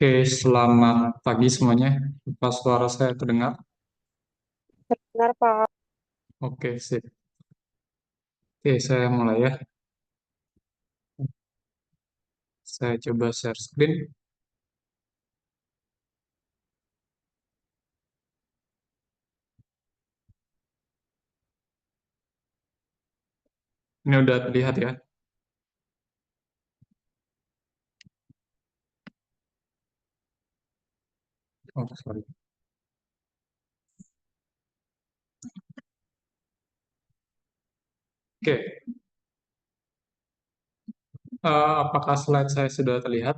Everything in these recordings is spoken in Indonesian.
Oke, selamat pagi semuanya. Apa suara saya terdengar? Benar, Pak. Oke, sip. Oke, saya mulai ya. Saya coba share screen. Ini udah terlihat ya. Oh, sorry. Oke, apakah slide saya sudah terlihat?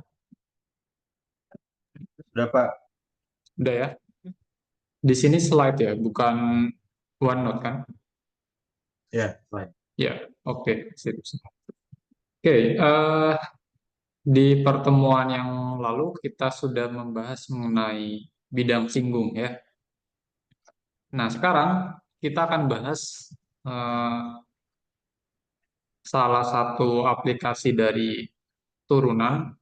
Udah Pak, Udah ya. Di sini slide ya, bukan OneNote kan? ya, baik. Ya, oke, sip, sip. Oke, di pertemuan yang lalu kita sudah membahas mengenai bidang singgung ya. Nah, sekarang kita akan bahas eh, salah satu aplikasi dari turunan,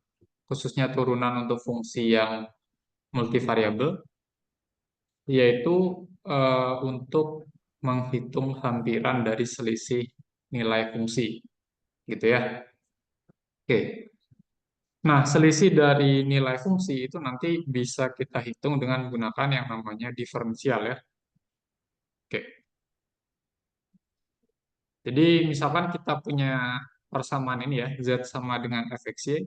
khususnya turunan untuk fungsi yang multivariabel, yaitu untuk menghitung hampiran dari selisih nilai fungsi, gitu ya. Oke. Nah, selisih dari nilai fungsi itu nanti bisa kita hitung dengan menggunakan yang namanya diferensial ya. Oke. Jadi misalkan kita punya persamaan ini ya, Z sama dengan fxy,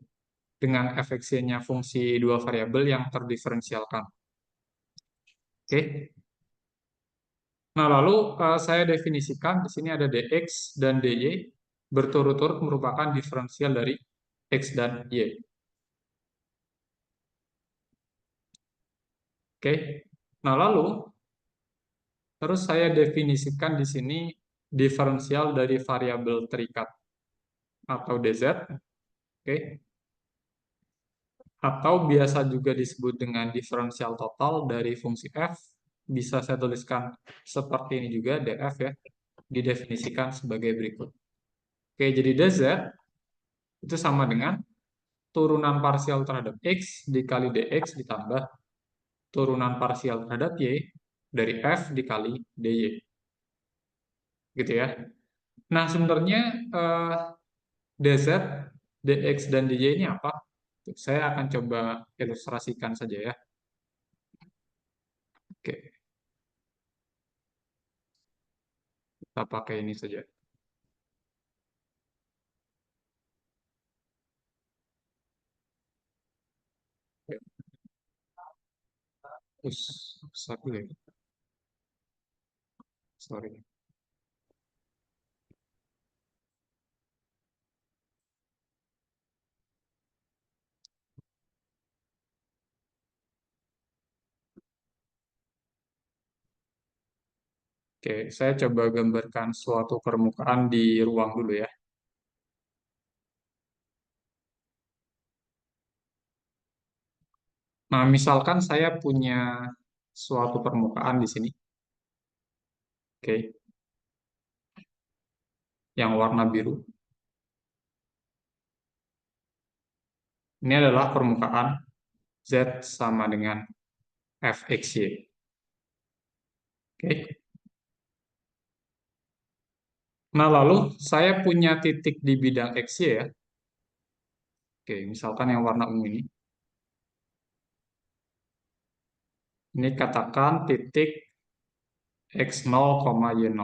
dengan fxy-nya fungsi dua variabel yang terdiferensialkan. Oke. Nah, lalu saya definisikan di sini ada dx dan dy berturut-turut merupakan diferensial dari x dan y. Oke. Nah, lalu terus saya definisikan di sini diferensial dari variabel terikat atau dz, oke. Atau biasa juga disebut dengan diferensial total dari fungsi f. Bisa saya tuliskan seperti ini juga df ya, didefinisikan sebagai berikut. Oke, jadi dz itu sama dengan turunan parsial terhadap x dikali dx ditambah turunan parsial terhadap y dari f dikali dy. Gitu ya. Nah, sebenarnya dz, dx, dan dy ini apa? Saya akan coba ilustrasikan saja ya. Oke, kita pakai ini saja. Satu ya. Sorry. Oke, saya coba gambarkan suatu permukaan di ruang dulu ya. Nah, misalkan saya punya suatu permukaan di sini. Oke, yang warna biru. Ini adalah permukaan Z sama dengan fxy. Oke. Nah, lalu saya punya titik di bidang xy ya. Oke, misalkan yang warna ungu ini. Ini katakan titik x0, y0.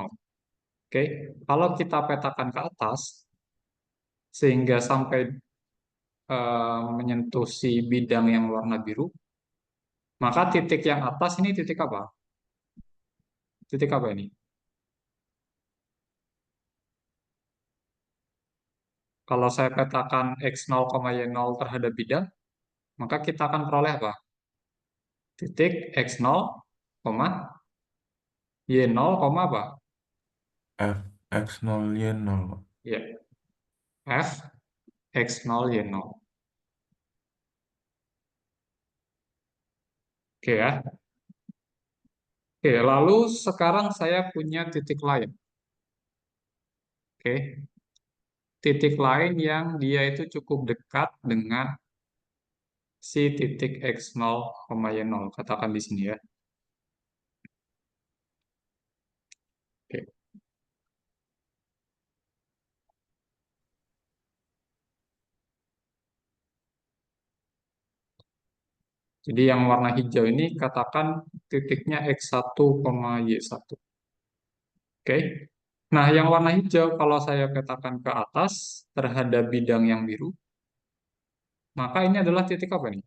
Oke, kalau kita petakan ke atas, sehingga sampai menyentuh si bidang yang warna biru, maka titik yang atas ini titik apa? Titik apa ini? Kalau saya petakan x0, y0 terhadap bidang, maka kita akan peroleh apa? Titik x0, y0, apa? F X0 Y 0. Ya, f x0, y0. Oke ya. Oke, lalu sekarang saya punya titik lain. Oke, titik lain yang dia itu cukup dekat dengan si titik x0, y0, katakan di sini ya. Oke. Jadi yang warna hijau ini katakan titiknya x1, y1. Oke. Nah, yang warna hijau kalau saya petakan ke atas terhadap bidang yang biru, maka ini adalah titik apa nih?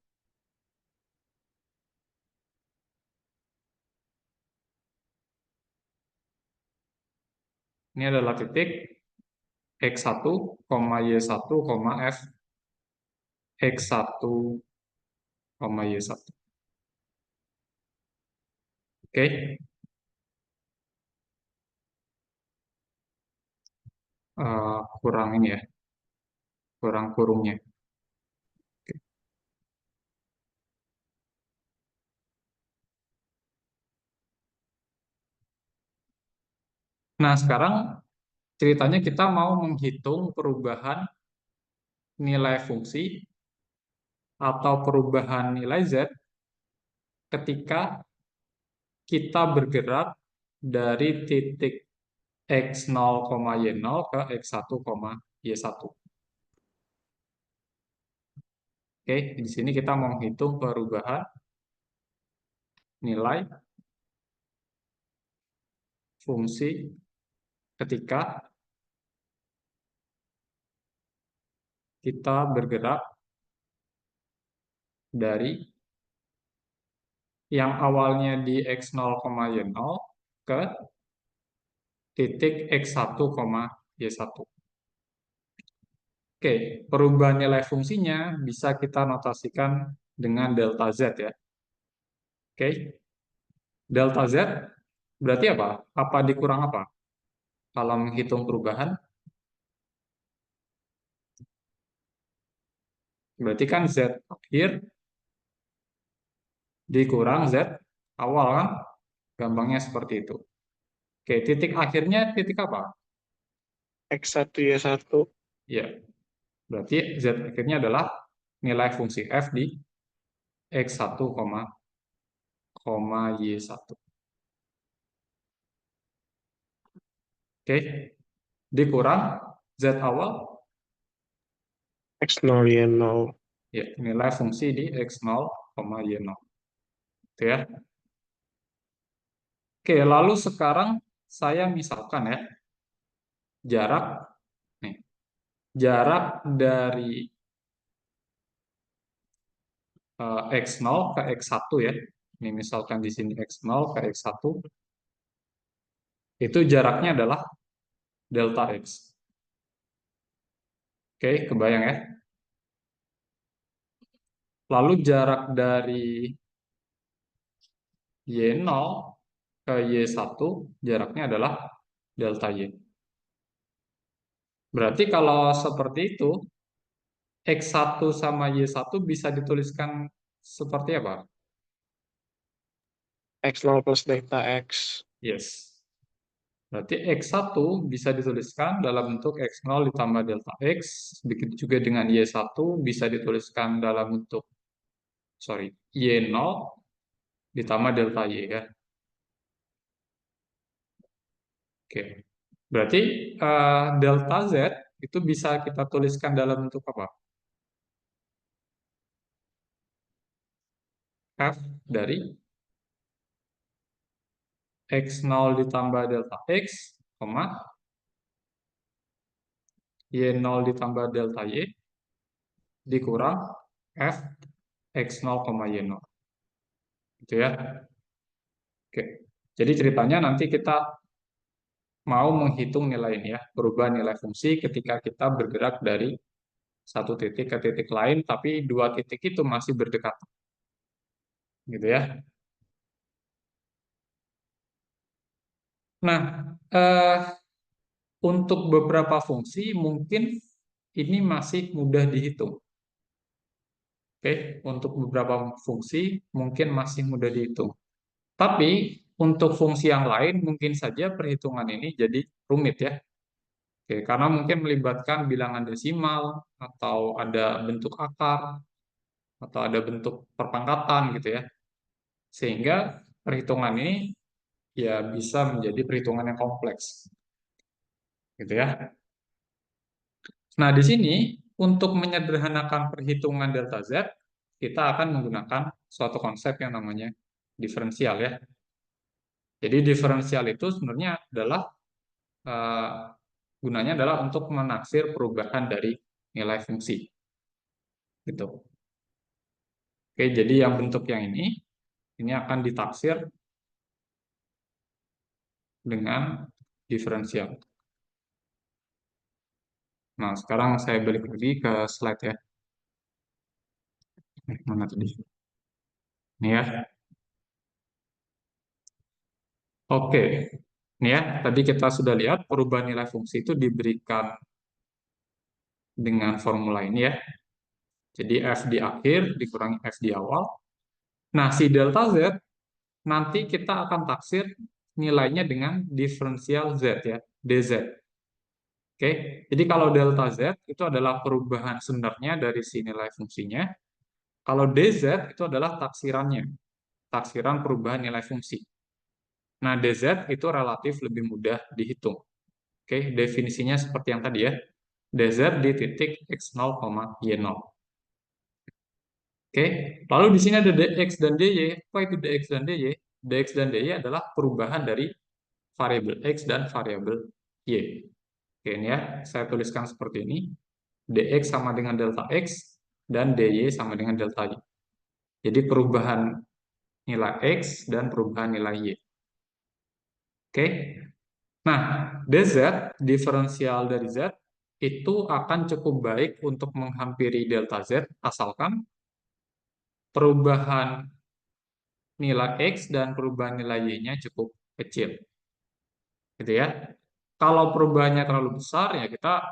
Ini adalah titik x1, y1, f x1, y1. Oke. Kurang ini ya, kurang kurungnya. Oke. Nah, sekarang ceritanya kita mau menghitung perubahan nilai fungsi atau perubahan nilai z ketika kita bergerak dari titik x0, y0 ke x1, y1. Oke, di sini kita mau menghitung perubahan nilai fungsi ketika kita bergerak dari yang awalnya di x0, y0 ke titik x1, y1. Oke, perubahan nilai fungsinya bisa kita notasikan dengan delta z ya. Oke, delta z berarti apa? Apa dikurang apa? Kalau menghitung perubahan, berarti kan z akhir dikurang z awal kan? Gampangnya seperti itu. Oke, titik akhirnya titik apa? X1, Y1. Ya, berarti z akhirnya adalah nilai fungsi f di x1, y1. Oke, dikurang z awal, X0, Y0. ya nilai fungsi di x0, y0. Gitu ya. Oke, lalu sekarang saya misalkan ya, jarak nih, jarak dari x0 ke x1 ya. Ini misalkan di sini x0 ke x1, itu jaraknya adalah delta x. Oke, kebayang ya. Lalu jarak dari y0 ke y1, jaraknya adalah delta y. Berarti kalau seperti itu, x1 sama y1 bisa dituliskan seperti apa? X0 plus delta X. Yes. Berarti x1 bisa dituliskan dalam bentuk x0 ditambah delta x. Begitu juga dengan y1 bisa dituliskan dalam bentuk, y0 ditambah delta y ya. Oke. Berarti delta z itu bisa kita tuliskan dalam bentuk apa? F dari x0 ditambah delta x, y0 ditambah delta y, dikurang f x0, y0. Gitu ya. Oke. Jadi ceritanya nanti kita mau menghitung nilai ini ya, perubahan nilai fungsi ketika kita bergerak dari satu titik ke titik lain, tapi dua titik itu masih berdekatan. Gitu ya. Nah, eh, untuk beberapa fungsi mungkin ini masih mudah dihitung. Oke, untuk beberapa fungsi mungkin masih mudah dihitung. Tapi untuk fungsi yang lain mungkin saja perhitungan ini jadi rumit ya. Oke, karena mungkin melibatkan bilangan desimal atau ada bentuk akar. atau ada bentuk perpangkatan gitu ya. Sehingga perhitungan ini ya bisa menjadi perhitungan yang kompleks. Gitu ya. Nah, di sini untuk menyederhanakan perhitungan delta Z, kita akan menggunakan suatu konsep yang namanya diferensial ya. Jadi diferensial itu sebenarnya adalah eh, gunanya adalah untuk menaksir perubahan dari nilai fungsi. Gitu. Oke, jadi yang bentuk yang ini akan ditaksir dengan diferensial. Nah, sekarang saya balik lagi ke slide ya. Mana tadi? Ini ya. Oke. Ini ya, tadi kita sudah lihat perubahan nilai fungsi itu diberikan dengan formula ini ya. Jadi F di akhir dikurangi F di awal. Nah, si delta Z nanti kita akan taksir nilainya dengan diferensial Z ya, dz. Oke, jadi kalau delta Z itu adalah perubahan sebenarnya dari si nilai fungsinya. Kalau dz itu adalah taksirannya, taksiran perubahan nilai fungsi. Nah, dz itu relatif lebih mudah dihitung. Oke, definisinya seperti yang tadi ya. dz di titik x0, y0. Oke, lalu di sini ada dx dan dy. Apa itu dx dan dy? Dx dan dy adalah perubahan dari variabel x dan variabel y. Oke, ini ya, saya tuliskan seperti ini. Dx sama dengan delta x, dan dy sama dengan delta y. Jadi perubahan nilai x dan perubahan nilai y. Oke, nah, dz, diferensial dari z, itu akan cukup baik untuk menghampiri delta z, asalkan perubahan nilai x dan perubahan nilai y-nya cukup kecil. Gitu ya. Kalau perubahannya terlalu besar, ya kita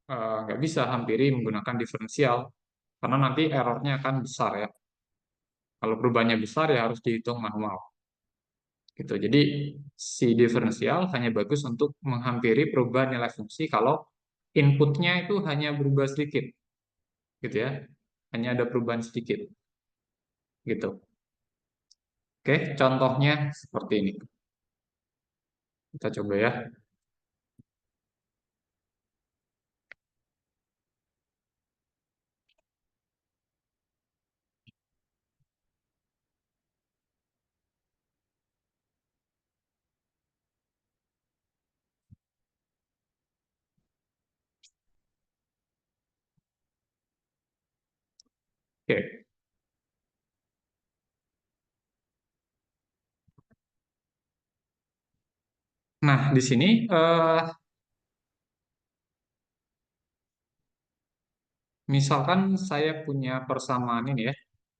nggak bisa hampiri menggunakan diferensial, karena nanti errornya akan besar ya. Kalau perubahannya besar, ya harus dihitung manual. Gitu. Jadi, si diferensial hanya bagus untuk menghampiri perubahan nilai fungsi kalau inputnya itu hanya berubah sedikit. Gitu ya. Hanya ada perubahan sedikit. Gitu. Oke, contohnya seperti ini. Kita coba ya. Oke. Nah, di sini misalkan saya punya persamaan ini ya.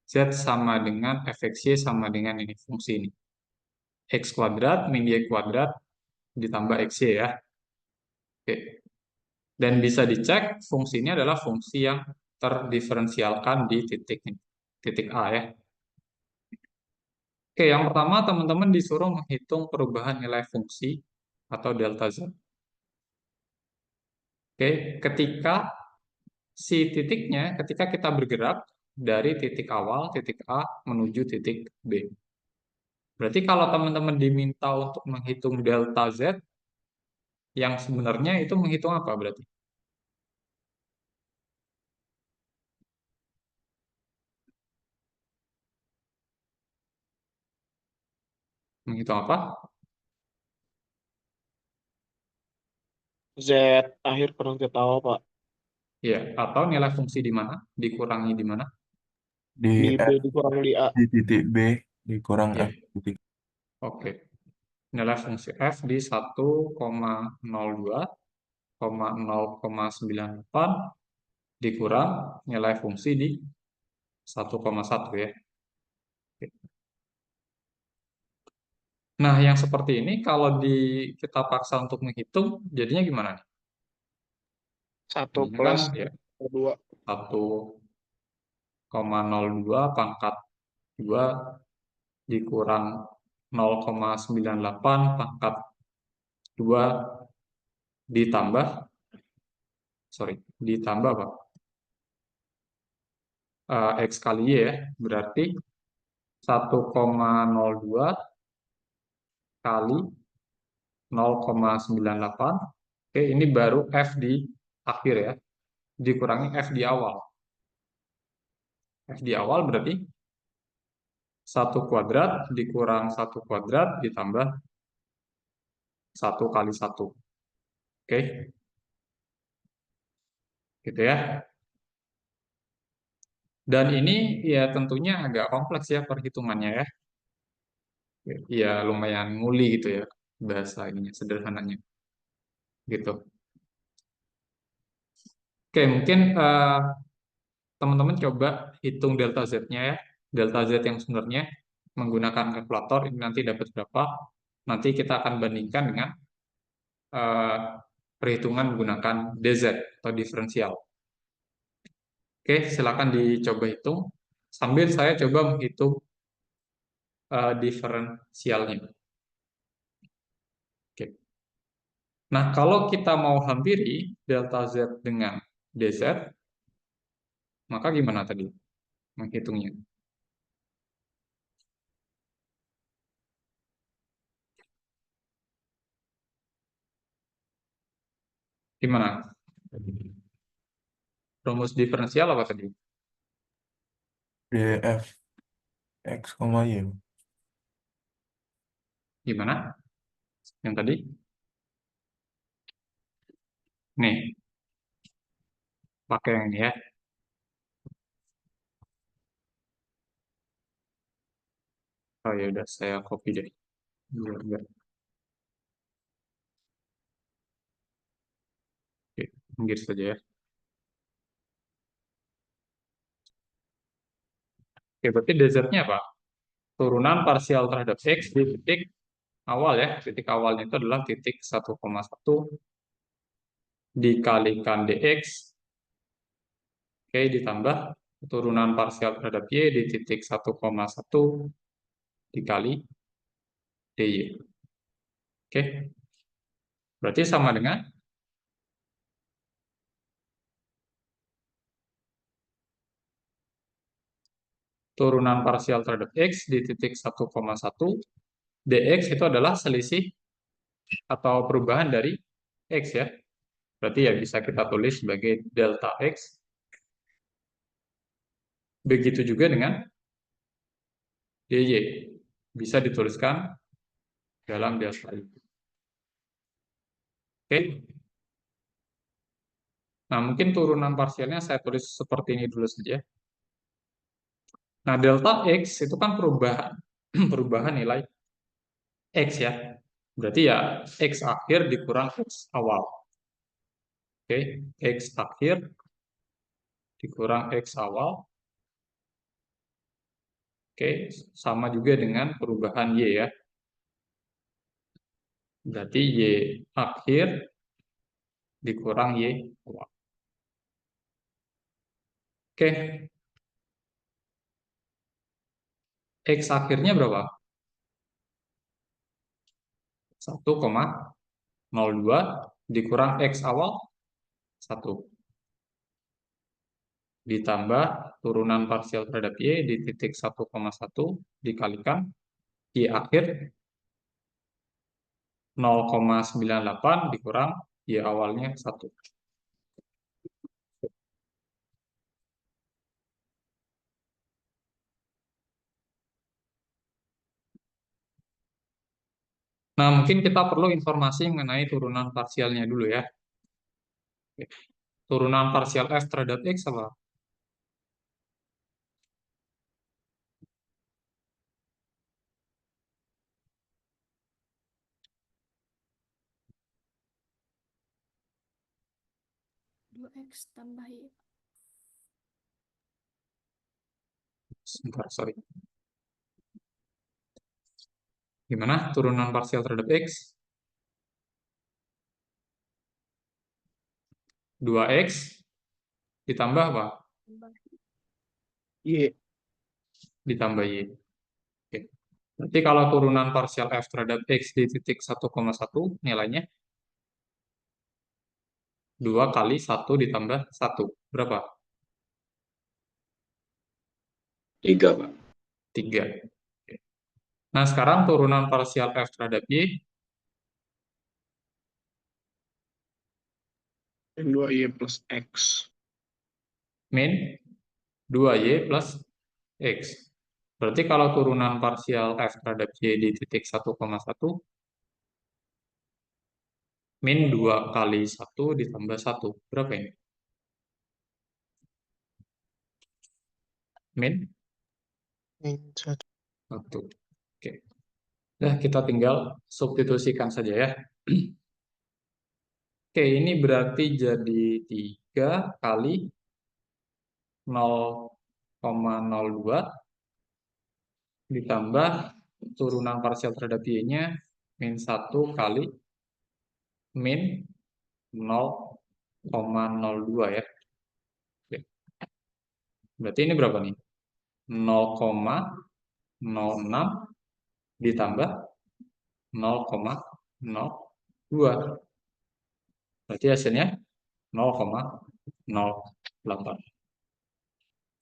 Z sama dengan fxy sama dengan ini fungsi ini. X kuadrat min y kuadrat ditambah xy ya. Oke. Dan bisa dicek fungsi ini adalah fungsi yang terdiferensialkan di titik ini. Titik A ya. Oke, yang pertama teman-teman disuruh menghitung perubahan nilai fungsi atau delta Z. Oke, ketika ketika kita bergerak dari titik awal, titik A, menuju titik B. Berarti kalau teman-teman diminta untuk menghitung delta Z, yang sebenarnya itu menghitung apa berarti? Menghitung apa? Z akhir kurang Z awal, Pak. Ya, atau nilai fungsi di mana? Dikurangi di mana? Di Di B F dikurang di A. di titik B dikurang Ya, F titik. oke. Nilai fungsi F di 1,02, 0,98 dikurang nilai fungsi di 1,1 ya. Nah, yang seperti ini kalau kita paksa untuk menghitung, jadinya gimana nih? 1 Jadinya kan plus ya 2. 1,02 pangkat 2 dikurang 0,98 pangkat 2 ditambah, sorry, ditambah apa? X kali Y ya. Berarti 1,02 kali 0,98. Oke, ini baru F di akhir ya. Dikurangi F di awal. F di awal berarti 1 kuadrat dikurang 1 kuadrat ditambah 1 kali 1. Oke, gitu ya. Dan ini ya tentunya agak kompleks ya perhitungannya ya. Ya lumayan nguli gitu ya bahasa ininya, sederhananya. Gitu. Oke, mungkin teman-teman coba hitung delta Z-nya ya. Delta Z yang sebenarnya menggunakan kalkulator ini nanti dapat berapa. Nanti kita akan bandingkan dengan eh, perhitungan menggunakan DZ atau diferensial. Oke, silakan dicoba hitung. Sambil saya coba menghitung diferensialnya. Oke. Nah, kalau kita mau hampiri delta Z dengan DZ, maka gimana tadi menghitungnya? Gimana? Rumus diferensial apa tadi? DF X, Y. Gimana? Yang tadi? Nih, pakai yang ini ya. Oh ya udah, saya copy deh. Biar. Oke, pinggir saja ya. Oke, berarti desert-nya apa? Turunan parsial terhadap X di titik awal ya. Titik awalnya itu adalah titik 1,1 dikalikan dx, oke, ditambah turunan parsial terhadap y di titik 1,1 dikali dy. Oke, berarti sama dengan turunan parsial terhadap x di titik 1,1 dx itu adalah selisih atau perubahan dari x ya. Berarti ya bisa kita tulis sebagai delta x. Begitu juga dengan dy. Bisa dituliskan dalam delta y. Oke. Nah, mungkin turunan parsialnya saya tulis seperti ini dulu saja. Nah, delta x itu kan perubahan perubahan nilai x ya. Berarti ya x akhir dikurang x awal. Oke, x akhir dikurang x awal. Oke, sama juga dengan perubahan y ya. Berarti y akhir dikurang y awal. Oke, x akhirnya berapa? 1,02 dikurang x awal 1. Ditambah turunan parsial terhadap y di titik 1,1 dikalikan y akhir 0,98 dikurang y awalnya 1. Nah, mungkin kita perlu informasi mengenai turunan parsialnya dulu ya. Turunan parsial f terhadap x apa? Dua X tambah Y. Sebentar, sorry. Gimana turunan parsial terhadap x? 2x ditambah apa? Tambah Y. Ditambah y. Oke. Berarti kalau turunan parsial f terhadap x di titik 1,1 nilainya 2 kali 1 ditambah 1. Berapa? 3, Pak. 3. Oke. Nah, sekarang turunan parsial F terhadap Y, Min 2Y plus X. min 2Y plus X. Berarti kalau turunan parsial F terhadap Y di titik 1,1, min 2 kali 1 ditambah 1. Berapa ini? Min Min 1. 1. Oke. Nah, kita tinggal substitusikan saja ya. Oke, ini berarti jadi 3 kali 0,02 ditambah turunan parsial terhadap Y-nya min 1 kali min 0,02 ya. Oke. Berarti ini berapa nih? 0,06 ditambah 0,02. Berarti hasilnya 0,08.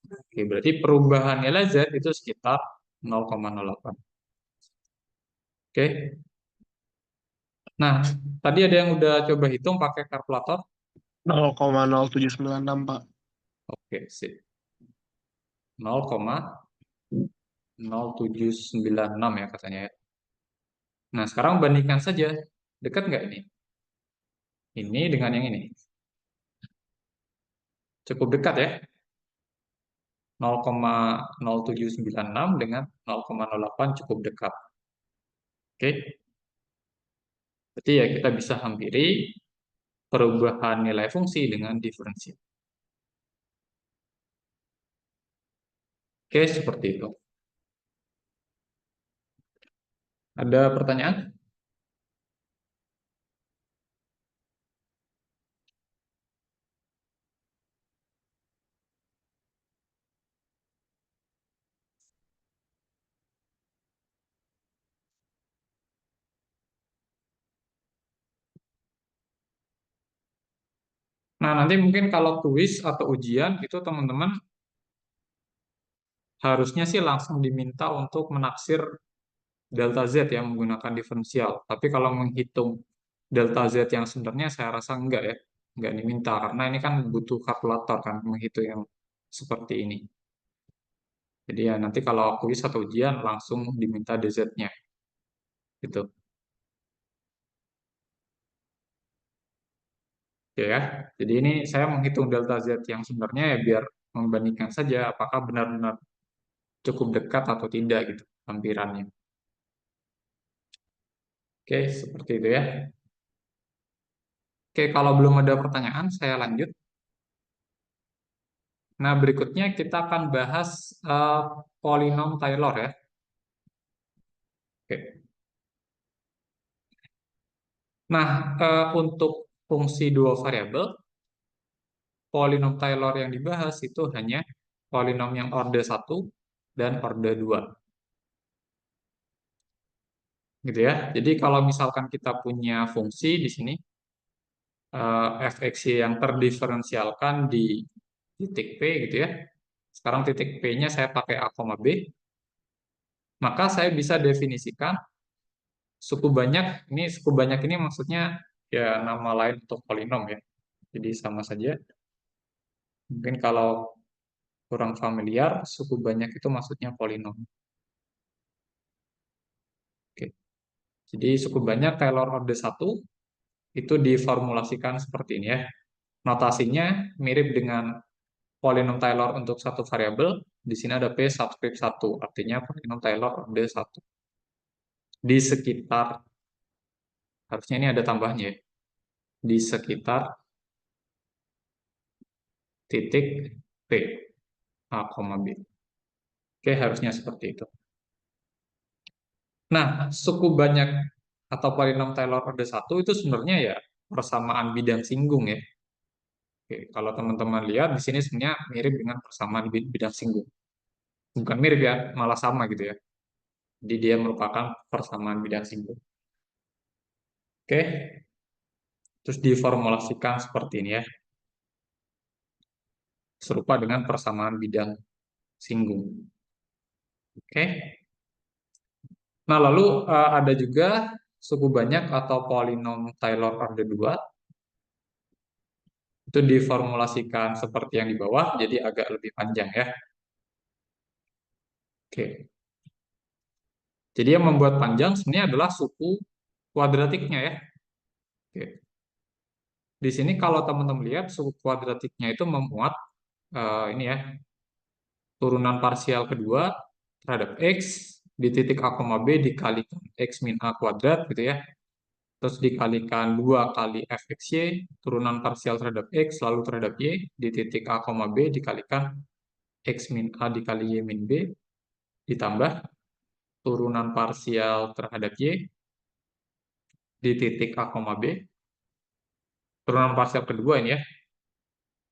Oke, berarti perubahan nilai Z itu sekitar 0,08. Oke. Nah, tadi ada yang udah coba hitung pakai kalkulator? 0,0796, Pak. Oke, sip. 0,0796 ya katanya ya. Nah, sekarang bandingkan saja. Dekat nggak ini? Ini dengan yang ini. Cukup dekat ya. 0,0796 dengan 0,08 cukup dekat. Oke. Berarti ya kita bisa hampiri perubahan nilai fungsi dengan diferensial. Oke, seperti itu. Ada pertanyaan? Nah, nanti mungkin kalau kuis atau ujian itu teman-teman harusnya sih langsung diminta untuk menaksir delta Z yang menggunakan diferensial. Tapi kalau menghitung delta Z yang sebenarnya saya rasa enggak ya. Enggak diminta karena ini kan butuh kalkulator kan menghitung yang seperti ini. Jadi ya nanti kalau kuis atau ujian langsung diminta DZ-nya. Gitu. Oke ya. Jadi ini saya menghitung delta Z yang sebenarnya ya biar membandingkan saja apakah benar-benar cukup dekat atau tidak gitu lampirannya. Oke, seperti itu ya. Oke, kalau belum ada pertanyaan, saya lanjut. Nah, berikutnya kita akan bahas polinom Taylor ya. Oke. Nah, untuk fungsi dua variabel, polinom Taylor yang dibahas itu hanya polinom yang orde 1 dan orde 2. Gitu ya. Jadi kalau misalkan kita punya fungsi di sini, fx yang terdiferensialkan di titik P gitu ya. Sekarang titik P-nya saya pakai A, B. Maka saya bisa definisikan suku banyak. Suku banyak ini maksudnya ya nama lain untuk polinom ya. Jadi sama saja. Mungkin kalau kurang familiar, suku banyak itu maksudnya polinom. Oke. Jadi suku banyak Taylor orde 1 itu diformulasikan seperti ini ya. Notasinya mirip dengan polinom Taylor untuk satu variabel. Di sini ada P subscript 1, artinya polinom Taylor orde 1. Di sekitar, harusnya ini ada tambahnya ya, di sekitar titik P, A, B. Oke, harusnya seperti itu. Nah, suku banyak atau polinom Taylor orde 1 itu sebenarnya ya persamaan bidang singgung ya. Oke, kalau teman-teman lihat di sini sebenarnya mirip dengan persamaan bidang singgung. Bukan mirip ya, malah sama gitu ya. Jadi dia merupakan persamaan bidang singgung. Oke, terus diformulasikan seperti ini ya. Serupa dengan persamaan bidang singgung. Oke. Nah, lalu ada juga suku banyak atau polinom Taylor order 2. Itu diformulasikan seperti yang di bawah, jadi agak lebih panjang ya. Oke. Jadi yang membuat panjang sebenarnya adalah suku kuadratiknya ya. Oke. Di sini kalau teman-teman lihat suku kuadratiknya itu memuat ini ya, turunan parsial kedua terhadap X di titik A, B dikalikan X min A kuadrat gitu ya. Terus dikalikan 2 kali fxy, turunan parsial terhadap X lalu terhadap Y di titik A, B dikalikan X min A dikali Y min B ditambah turunan parsial terhadap Y di titik A, B. Turunan parsial kedua ini ya.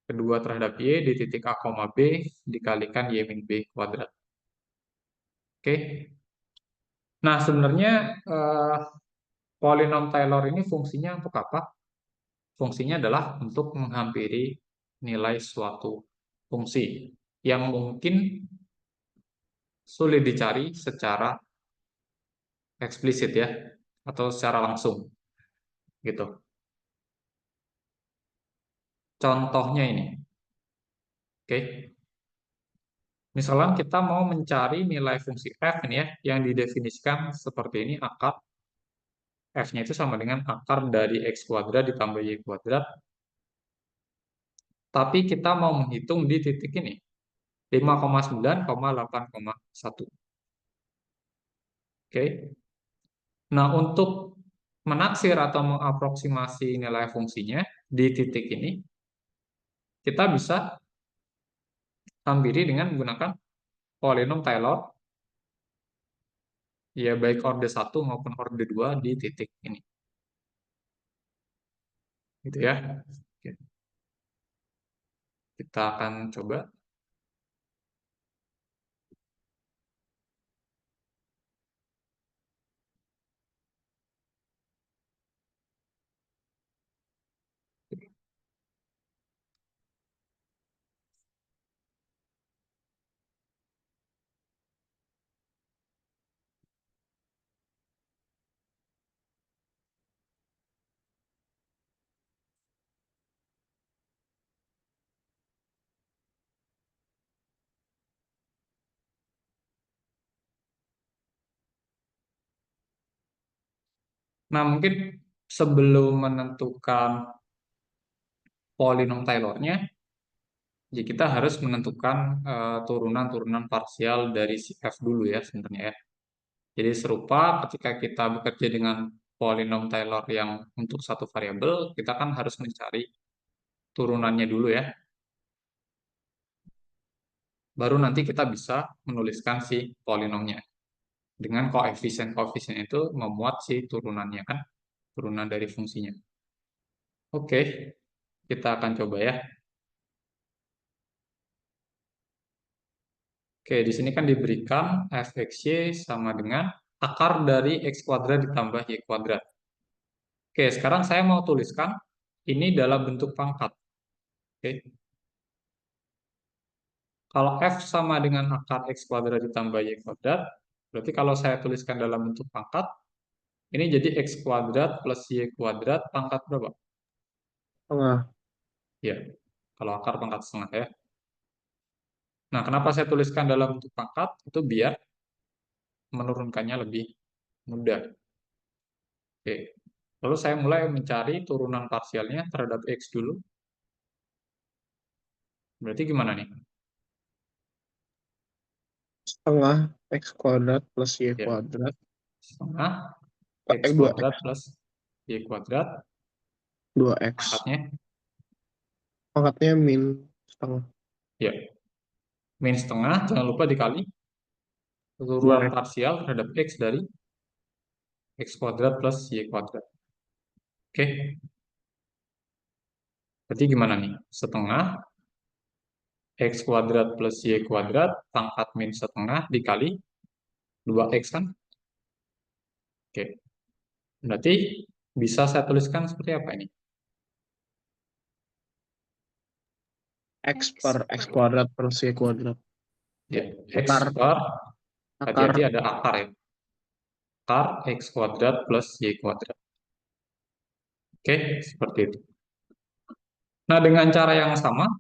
Kedua terhadap Y di titik A, B dikalikan Y min B kuadrat. Oke. Nah, sebenarnya polinom Taylor ini fungsinya untuk apa? Fungsinya adalah untuk menghampiri nilai suatu fungsi yang mungkin sulit dicari secara eksplisit ya, atau secara langsung gitu. Contohnya ini. Oke. Misalnya kita mau mencari nilai fungsi f ini ya, yang didefinisikan seperti ini, akar f-nya itu sama dengan akar dari x kuadrat ditambah y kuadrat. Tapi kita mau menghitung di titik ini, 5,9,8,1. Oke. Nah, untuk menaksir atau mengaproksimasi nilai fungsinya di titik ini, kita bisa hampiri dengan menggunakan polinom Taylor, ya baik orde 1 maupun orde 2 di titik ini. Gitu ya. Oke. Kita akan coba. Nah, mungkin sebelum menentukan polinom Taylor-nya, ya kita harus menentukan turunan-turunan parsial dari si f dulu ya sebenarnya ya. Jadi serupa ketika kita bekerja dengan polinom Taylor yang untuk satu variabel, kita kan harus mencari turunannya dulu ya. Baru nanti kita bisa menuliskan si polinomnya. Dengan koefisien-koefisien itu memuat si turunannya kan, turunan dari fungsinya. Oke, kita akan coba ya. Oke, di sini kan diberikan fxy sama dengan akar dari x kuadrat ditambah y kuadrat. Oke, sekarang saya mau tuliskan ini dalam bentuk pangkat. Oke. Kalau f sama dengan akar x kuadrat ditambah y kuadrat, berarti kalau saya tuliskan dalam bentuk pangkat, ini jadi x kuadrat plus y kuadrat pangkat berapa? Tengah. Ya, kalau akar pangkat setengah ya. Nah, kenapa saya tuliskan dalam bentuk pangkat? Itu biar menurunkannya lebih mudah. Oke. Lalu saya mulai mencari turunan parsialnya terhadap X dulu. Berarti gimana nih? Setengah x kuadrat plus y Ya, kuadrat. setengah X 2x. kuadrat plus Y kuadrat. 2x. Pangkatnya, Pangkatnya min setengah. ya, min setengah. Jangan lupa dikali turunan 2x. parsial terhadap X dari X kuadrat plus Y kuadrat. Oke. Berarti gimana nih? Setengah X kuadrat plus Y kuadrat pangkat min setengah dikali 2X kan? Oke. Berarti bisa saya tuliskan seperti apa ini? X per x kuadrat plus y kuadrat. Ya, X Akar. per Akar. Hati-hati ada akar ya. Akar X kuadrat plus Y kuadrat. Oke, seperti itu. Nah, dengan cara yang sama,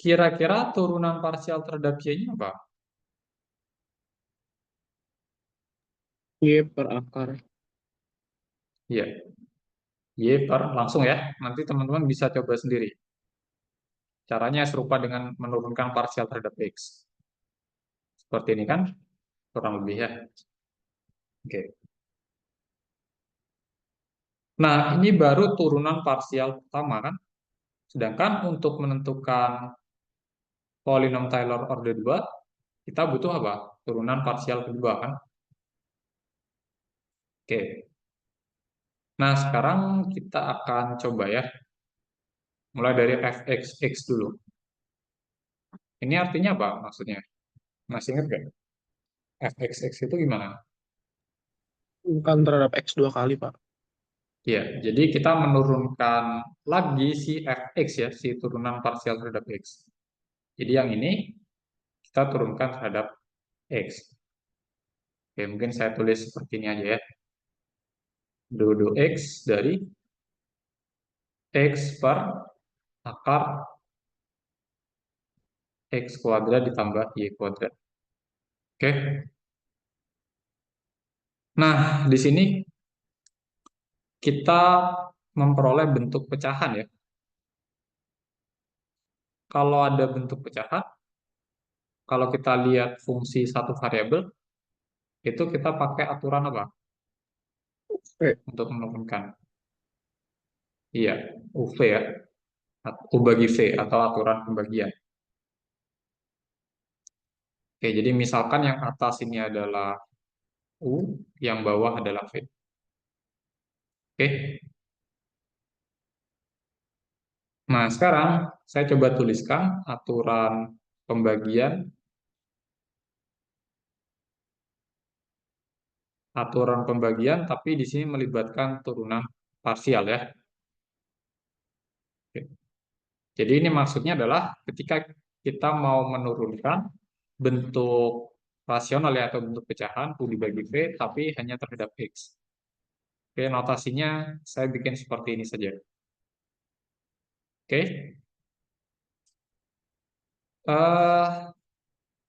kira-kira turunan parsial terhadap Y-nya apa? Y per akar. Iya, Y per langsung ya. Nanti teman-teman bisa coba sendiri. Caranya serupa dengan menurunkan parsial terhadap X. Seperti ini kan, kurang lebih ya. Oke. Nah, ini baru turunan parsial pertama kan. Sedangkan untuk menentukan polinom Taylor order 2, kita butuh apa? Turunan parsial kedua kan. Oke. Nah, sekarang kita akan coba ya. Mulai dari fx dulu. Ini artinya apa maksudnya? Masih ingat nggak? Fx itu gimana? Bukan terhadap X 2 kali, Pak. Ya, jadi kita menurunkan lagi si fx ya, si turunan parsial terhadap x. Jadi yang ini kita turunkan terhadap x. Oke, mungkin saya tulis seperti ini aja ya. Dou x dari x per akar x kuadrat ditambah y kuadrat. Oke. Nah, di sini kita memperoleh bentuk pecahan ya. Kalau ada bentuk pecahan, kalau kita lihat fungsi satu variabel, itu kita pakai aturan apa V. untuk menurunkan? Iya, UV ya, U bagi V atau aturan pembagian. Oke, jadi misalkan yang atas ini adalah U, yang bawah adalah V. Oke, nah sekarang saya coba tuliskan aturan pembagian, tapi di sini melibatkan turunan parsial ya. Oke. Jadi ini maksudnya adalah ketika kita mau menurunkan bentuk rasional ya atau bentuk pecahan U dibagi V tapi hanya terhadap X. Oke, notasinya saya bikin seperti ini saja. Oke.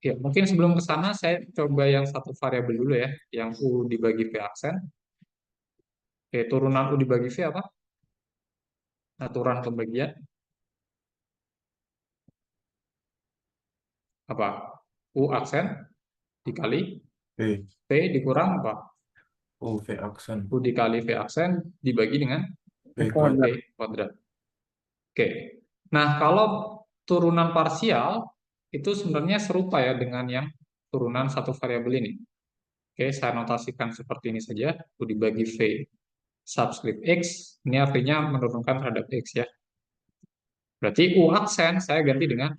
Ya, mungkin sebelum ke sana saya coba yang satu variabel dulu ya, yang U dibagi V aksen. Oke, turunan U dibagi V apa? Aturan pembagian apa? U aksen dikali V. V dikurang apa? Oh, V aksen. U dikali V aksen dibagi dengan V V kuadrat. kuadrat. Oke. Nah, kalau turunan parsial itu sebenarnya serupa ya dengan yang turunan satu variabel ini. Oke, saya notasikan seperti ini saja. U dibagi V subscript X, ini artinya menurunkan terhadap X ya. Berarti U aksen saya ganti dengan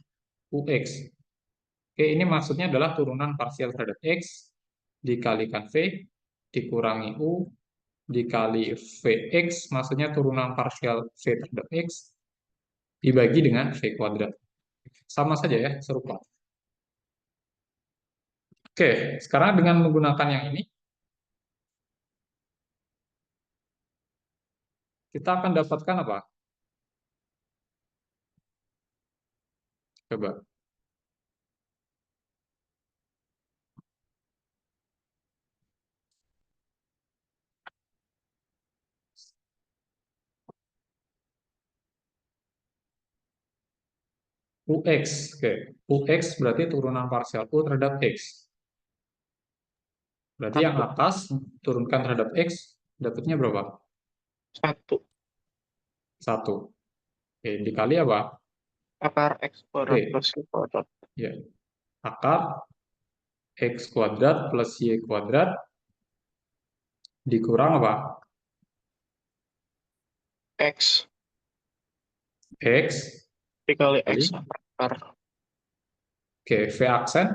UX. Oke, ini maksudnya adalah turunan parsial terhadap X dikalikan V dikurangi U dikali Vx, maksudnya turunan parsial V terhadap X dibagi dengan V kuadrat. Sama saja ya, serupa. Oke, sekarang dengan menggunakan yang ini, kita akan dapatkan apa? Coba. UX, oke. UX berarti turunan parsial U terhadap X. Berarti yang 1. atas turunkan terhadap X, dapatnya berapa? 1. 1. Oke, dikali apa? Akar X kuadrat V. plus Y kuadrat. Ya. Akar X kuadrat plus Y kuadrat dikurang apa? X X dikali kali. X akar. Oke, V aksen.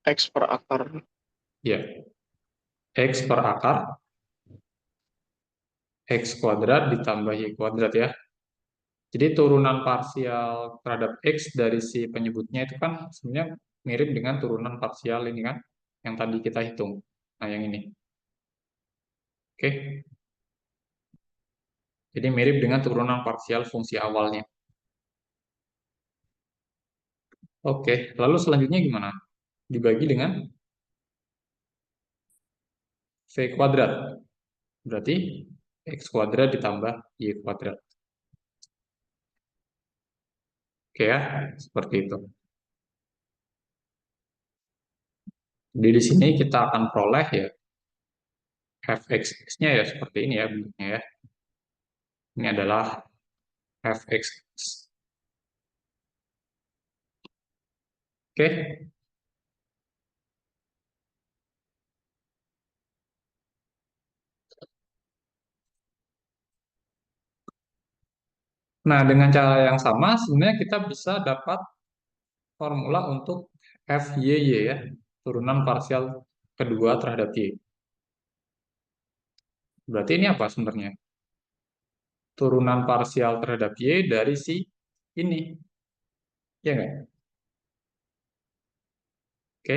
X per akar. Ya. X per akar. X kuadrat ditambah Y kuadrat ya. Jadi turunan parsial terhadap X dari si penyebutnya itu kan sebenarnya mirip dengan turunan parsial ini kan, yang tadi kita hitung. Nah, yang ini. Oke. Jadi mirip dengan turunan parsial fungsi awalnya. Oke, lalu selanjutnya gimana? Dibagi dengan V kuadrat. Berarti X kuadrat ditambah Y kuadrat. Oke ya, seperti itu. Jadi di sini kita akan peroleh ya fx-nya ya seperti ini ya bentuknya ya. Ini adalah fx. Oke. Nah, dengan cara yang sama sebenarnya kita bisa dapat formula untuk FYY ya, turunan parsial kedua terhadap Y. Berarti ini apa sebenarnya? Turunan parsial terhadap Y dari si ini. Ya nggak? Oke.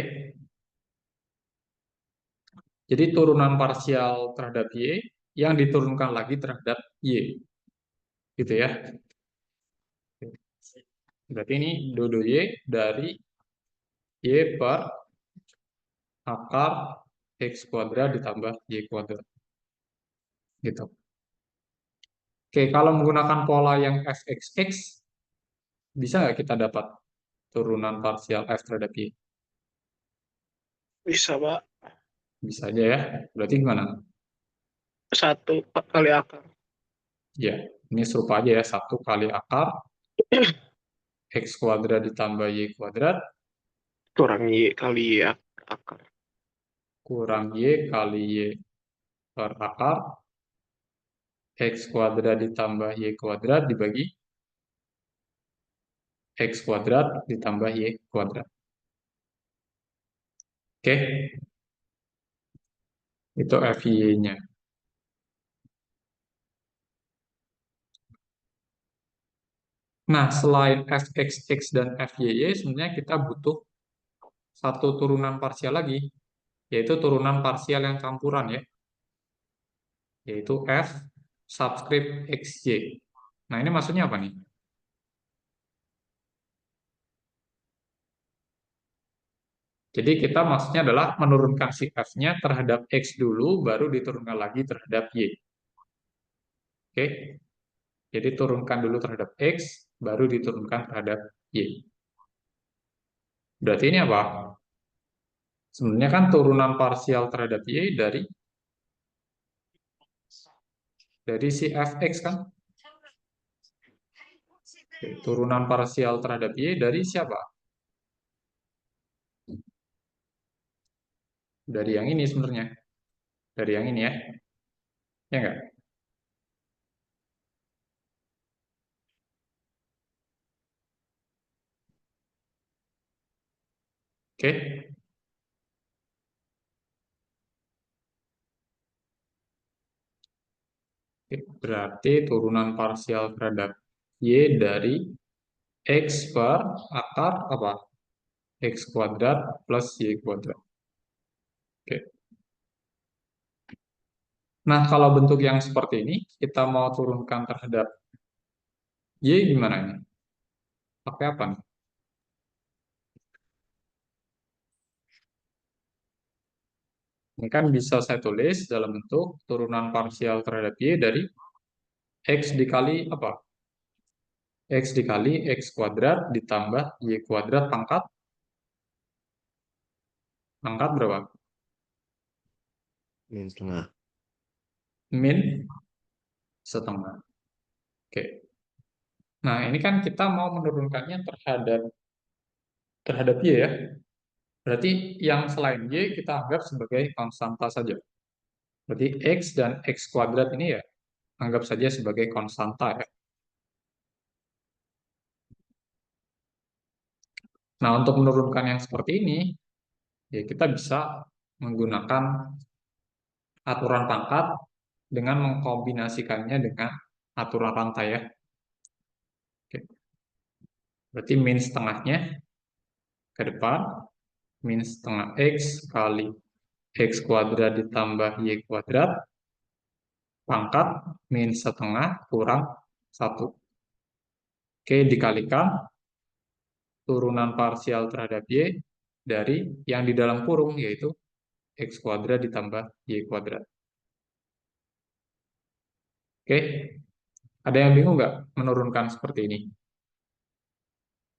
Jadi turunan parsial terhadap Y yang diturunkan lagi terhadap Y. Gitu ya. Berarti ini dua Y dari Y per akar X kuadrat ditambah Y kuadrat. Gitu. Oke, kalau menggunakan pola yang fxx, bisa nggak kita dapat turunan parsial f terhadap y? Bisa, Pak. Bisa aja ya. Berarti gimana? 1 kali akar. Ya, ini serupa aja ya. 1 kali akar x kuadrat ditambah y kuadrat Kurang Y kali Y akar. kurang y kali y per akar x kuadrat ditambah y kuadrat dibagi x kuadrat ditambah y kuadrat. Oke, itu FY-nya. Nah, selain fxx dan FYY, sebenarnya kita butuh satu turunan parsial lagi, yaitu turunan parsial yang campuran ya, yaitu f subscript xy. Nah, ini maksudnya apa nih? Jadi kita maksudnya adalah menurunkan si f-nya terhadap x dulu, baru diturunkan lagi terhadap y. Oke? Jadi turunkan dulu terhadap x, baru diturunkan terhadap y. Berarti ini apa? Sebenarnya kan turunan parsial terhadap y dari si fx kan? Oke, turunan parsial terhadap y dari siapa? Dari yang ini sebenarnya. Dari yang ini ya. Ya nggak? Oke. Oke, berarti turunan parsial terhadap y dari x per akar apa? X kuadrat plus y kuadrat. Oke. Nah, kalau bentuk yang seperti ini, kita mau turunkan terhadap y gimana ini? Pakai apa nih? Ini kan bisa saya tulis dalam bentuk turunan parsial terhadap y dari x dikali apa? X dikali x kuadrat ditambah y kuadrat pangkat berapa? Min setengah. Min setengah. Oke. Nah, ini kan kita mau menurunkannya terhadap y ya. Berarti yang selain y kita anggap sebagai konstanta saja. Berarti x dan x kuadrat ini ya anggap saja sebagai konstanta ya. Nah, untuk menurunkan yang seperti ini, ya kita bisa menggunakan aturan pangkat dengan mengkombinasikannya dengan aturan rantai ya. Oke. Berarti min setengahnya ke depan, min setengah X kali X kuadrat ditambah Y kuadrat, pangkat min setengah kurang 1. Oke, dikalikan turunan parsial terhadap Y dari yang di dalam kurung, yaitu X kuadrat ditambah Y kuadrat. Oke, ada yang bingung nggak menurunkan seperti ini?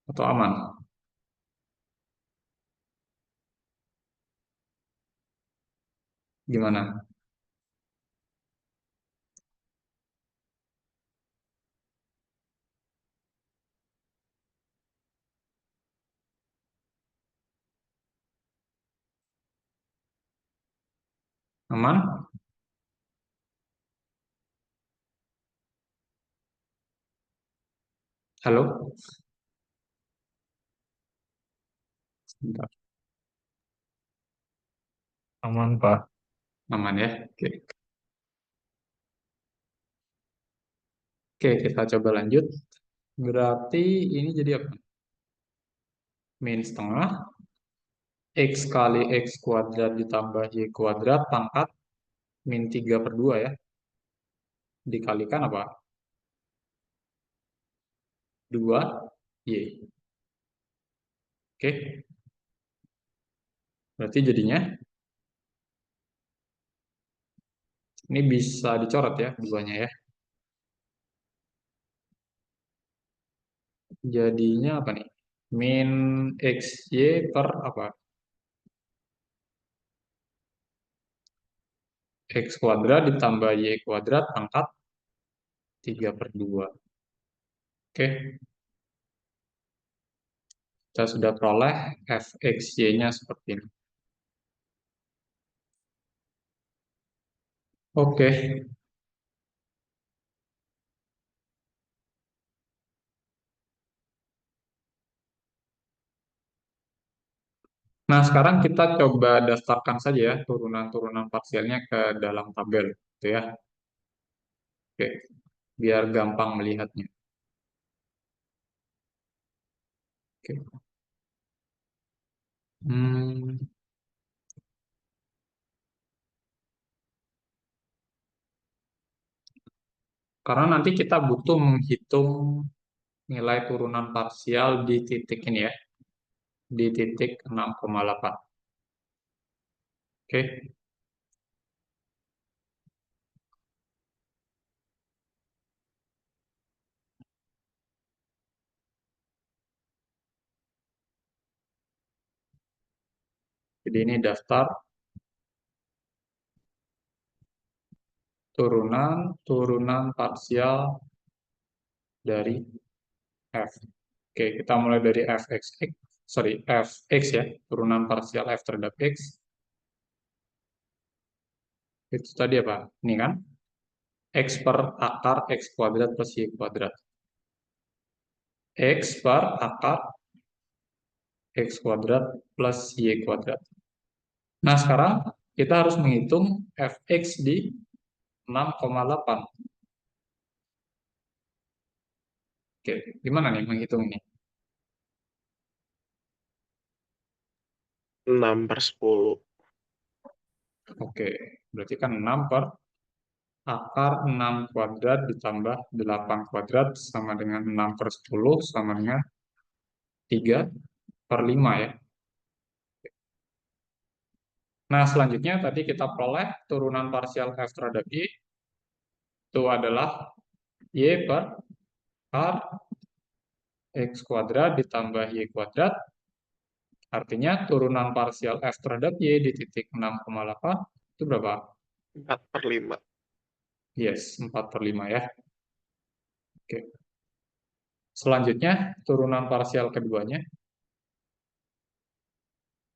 Atau aman? Gimana? Aman? Halo? Sebentar. Aman, Pak. Aman ya? Oke. Oke, kita coba lanjut. Berarti ini jadi apa? Min setengah X kali X kuadrat ditambah Y kuadrat pangkat min 3/2 ya. Dikalikan apa? 2Y. Oke. Berarti jadinya ini bisa dicoret ya, duanya ya. Jadinya apa nih? Min XY per apa? X kuadrat ditambah Y kuadrat pangkat 3/2. Oke. Kita sudah peroleh fxy-nya seperti ini. Oke. Nah, sekarang kita coba daftarkan saja ya turunan-turunan parsialnya ke dalam tabel, gitu ya. Oke, biar gampang melihatnya. Oke. Hmm, karena nanti kita butuh menghitung nilai turunan parsial di titik ini ya, di titik 6,8. Oke, jadi ini daftar turunan parsial dari f. Oke, kita mulai dari fx ya, turunan parsial f terhadap x. Itu tadi apa? Ini kan? X per akar X kuadrat plus Y kuadrat. X per akar X kuadrat plus Y kuadrat. Nah, sekarang kita harus menghitung fx di 6,8. Oke, gimana nih menghitung ini? 6/10. Oke, berarti kan 6 per akar 6 kuadrat ditambah 8 kuadrat sama dengan 6/10 sama dengan 3/5 ya. Nah, selanjutnya tadi kita peroleh turunan parsial f terhadap y itu adalah y per akar X kuadrat ditambah Y kuadrat, artinya turunan parsial F terhadap Y di titik 6,8 itu berapa? 4/5. Yes, 4/5 ya. Oke. Selanjutnya, turunan parsial keduanya.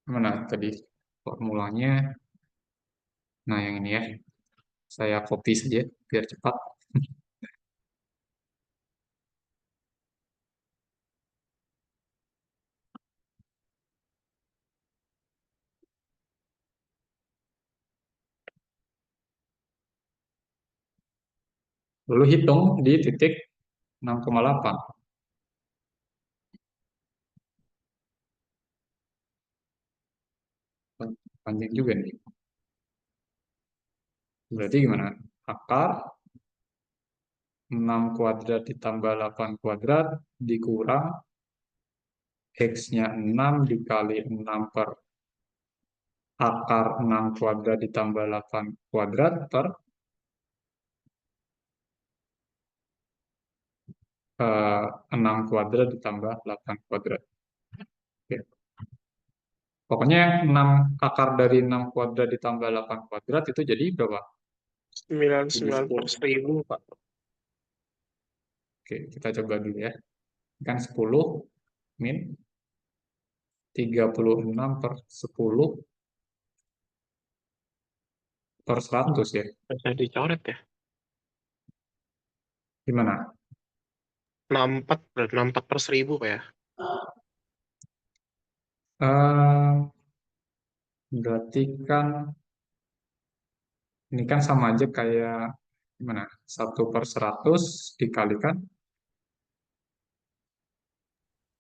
Mana tadi formulanya? Nah, yang ini ya. Saya copy saja biar cepat. Lalu hitung di titik 6,8. Panjang juga nih. Berarti gimana? Akar 6 kuadrat ditambah 8 kuadrat dikurang X-nya 6 dikali 6 per akar 6 kuadrat ditambah 8 kuadrat per 6 kuadrat ditambah 8 kuadrat. Oke. Pokoknya 6 akar dari 6 kuadrat ditambah 8 kuadrat itu jadi berapa? 99 per 1000, Pak. Oke, kita coba dulu ya. Kan 10 min 36 per 10 per 100 ya. Bisa dicoret ya. Gimana? 64, berarti 64 per 1000, Pak ya. Eh, berarti kan ini kan sama aja kayak gimana? 1 per 100 dikalikan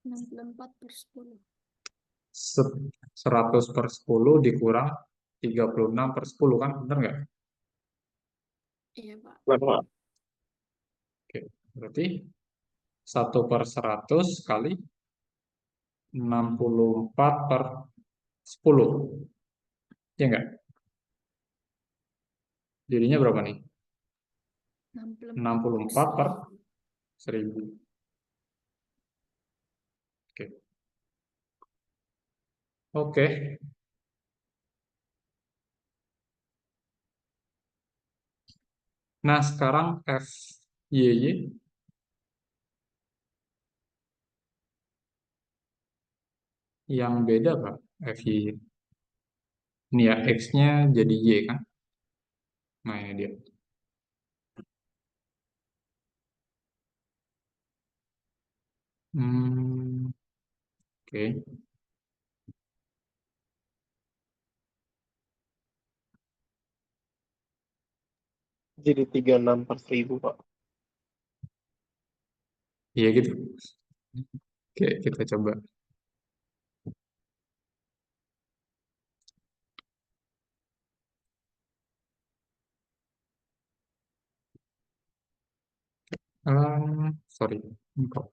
64 per 10. 100 per 10 dikurang 36 per 10 kan? Bener nggak? Iya, Pak. Berapa? Oke, berarti 1 per 100 kali 64 per 10. Ya nggak? Jadinya berapa nih? 64 per 1000. Oke. Oke. Nah, sekarang FYY yang beda, Pak. FYY. Ini ya, X-nya jadi Y kan? Nah, ini dia. Oke. Jadi 36 per 1000, Pak. Iya gitu. Oke, kita coba. Sorry. Ini kok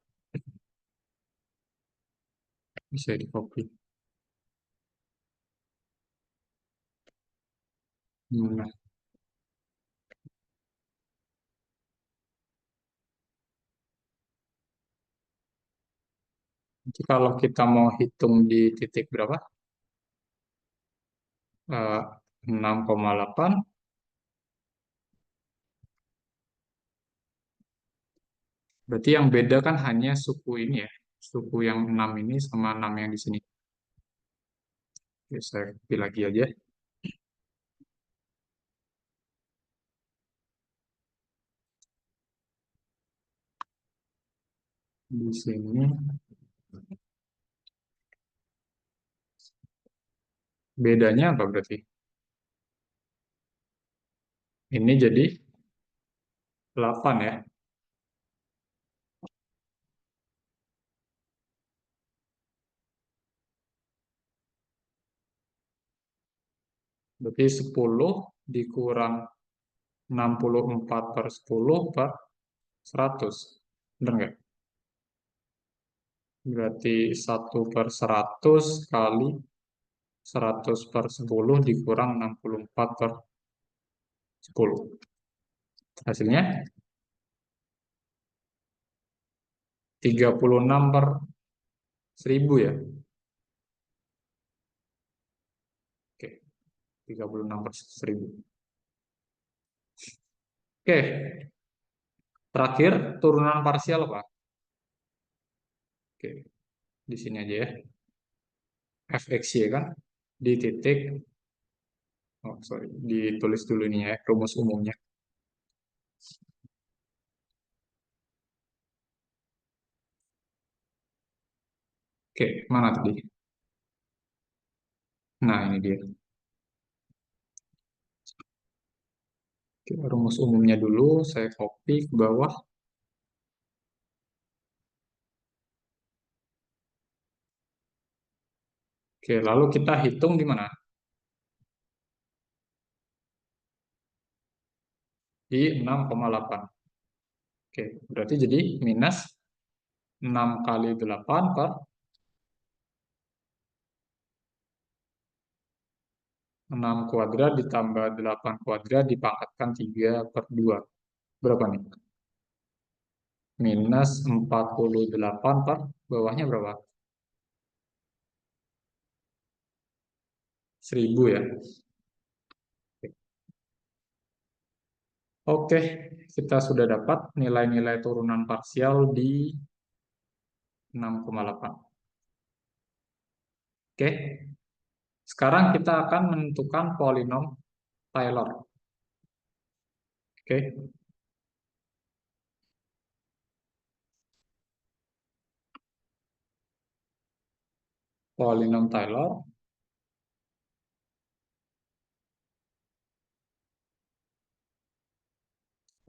bisa di copy. Nah, nanti kalau kita mau hitung di titik berapa? 6,8. Berarti yang beda kan hanya suku ini ya. Suku yang 6 ini sama 6 yang di sini. Oke, saya copy lagi aja. Di sini bedanya apa berarti? Ini jadi 8 ya. Berarti 10 dikurang 64 per 10 per 100. Benar nggak? Berarti 1 per 100 kali 100 per 10 dikurang 64 per 10. Hasilnya 36 per 1000 ya. Oke, 36 per 1000. Oke, terakhir turunan parsial Pak. Oke, di sini aja ya. Fxy kan di titik, oh sorry, ditulis dulu ini ya, rumus umumnya. Oke, mana tadi? Nah, ini dia. Oke, rumus umumnya dulu, saya copy ke bawah. Oke, lalu kita hitung di mana? di 6,8. Oke, berarti jadi minus 6 kali 8 per 6 kuadrat ditambah 8 kuadrat dipangkatkan 3 per 2. Berapa nih? Minus 48 per bawahnya berapa? 1000 ya. Oke, kita sudah dapat nilai-nilai turunan parsial di 6,8. Oke, sekarang kita akan menentukan polinom Taylor. Oke, polinom Taylor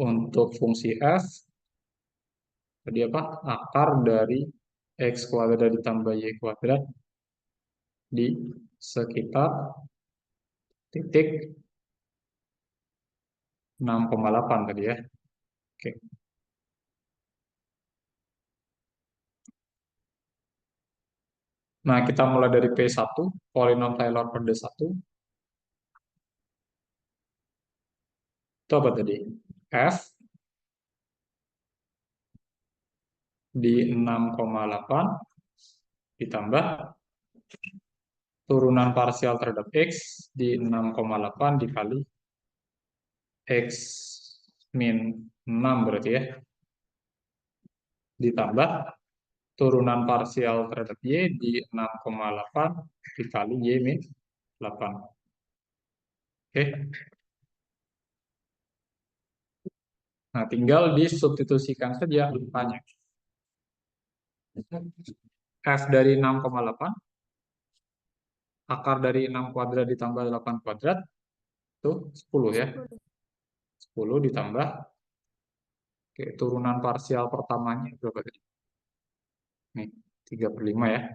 untuk fungsi f, tadi apa? Akar dari x kuadrat ditambah y kuadrat di sekitar titik 6,8 tadi ya. Oke. Nah, kita mulai dari P1, polinom Taylor per D1. Itu apa tadi? F di 6,8 ditambah turunan parsial terhadap X di 6,8 dikali X min 6 berarti ya. Ditambah turunan parsial terhadap Y di 6,8 dikali Y min 8. Oke. Nah, tinggal disubstitusikan saja rupanya. F dari 6,8, akar dari 6 kuadrat ditambah 8 kuadrat, itu 10 ya. 10 ditambah, oke, turunan parsial pertamanya berapa tadi? Nih, 3 per 5 ya.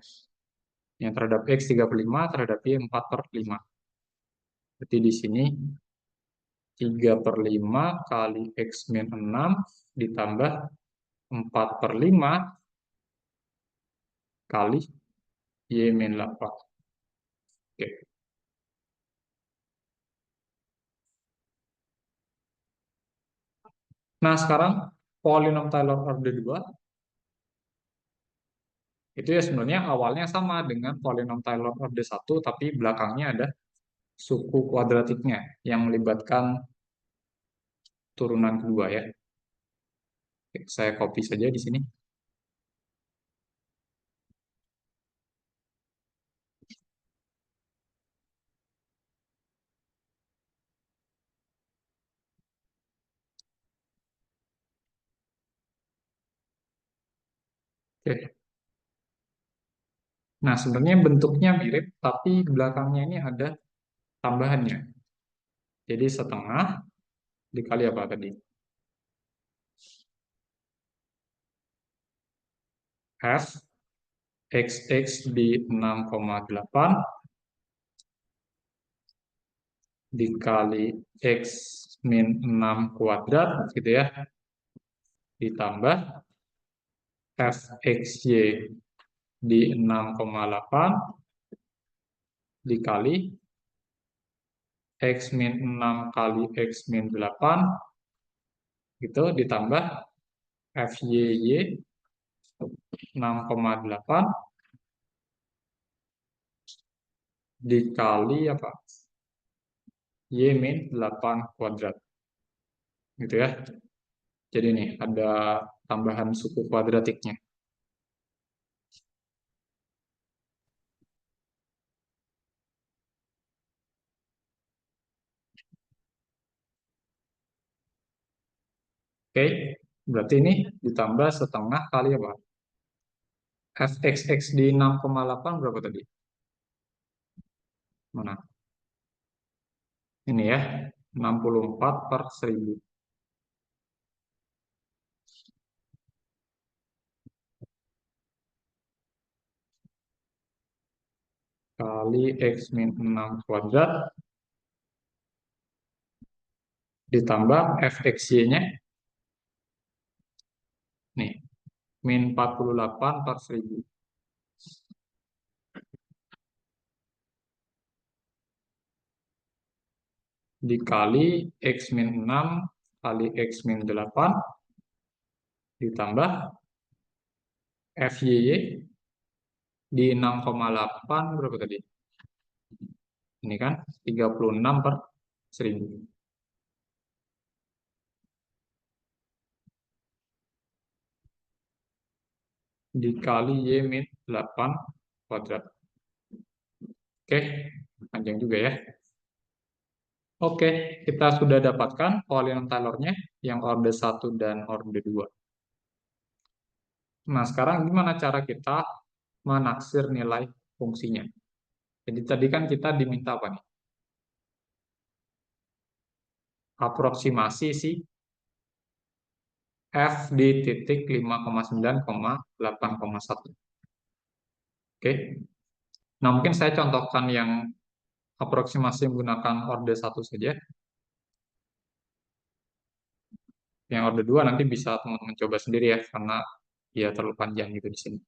Yang terhadap X 3 per 5, terhadap Y 4 per 5. Berarti di sini 3 per 5 kali X min 6 ditambah 4 per 5 kali Y min 8. Oke. Nah, sekarang polinom Taylor order 2 itu ya sebenarnya awalnya sama dengan polinom Taylor order 1, tapi belakangnya ada suku kuadratiknya yang melibatkan turunan kedua ya. Oke, saya copy saja di sini. Oke. Nah, sebenarnya bentuknya mirip, tapi belakangnya ini ada tambahannya. Jadi setengah dikali apa tadi? F XX di 6,8 dikali X min 6 kuadrat gitu ya. Ditambah FXY di 6,8 dikali X min 6 kali X min 8 gitu ditambah FYY 6,8 dikali apa? Y min 8 kuadrat. Gitu ya. Jadi nih ada tambahan suku kuadratiknya. Oke, berarti ini ditambah setengah kali apa? Fxx di 6,8 berapa tadi? Mana? Ini ya, 64 per 1000. Kali X min 6 kuadrat ditambah fxy-nya nih, min 48 per 1000. Dikali x min 6 kali x min 8 ditambah FYY di 6,8 berapa tadi? Ini kan 36 per 1000. Dikali Y min 8 kuadrat. Oke, panjang juga ya. Oke, kita sudah dapatkan polinom Taylor-nya yang orde 1 dan orde 2. Nah, sekarang gimana cara kita menaksir nilai fungsinya? Jadi tadi kan kita diminta apa nih? Aproksimasi si F di titik 5,9,8,1. Oke. Nah, mungkin saya contohkan yang aproksimasi menggunakan orde 1 saja. Yang orde 2 nanti bisa teman-teman coba sendiri ya, karena ya terlalu panjang gitu di sini.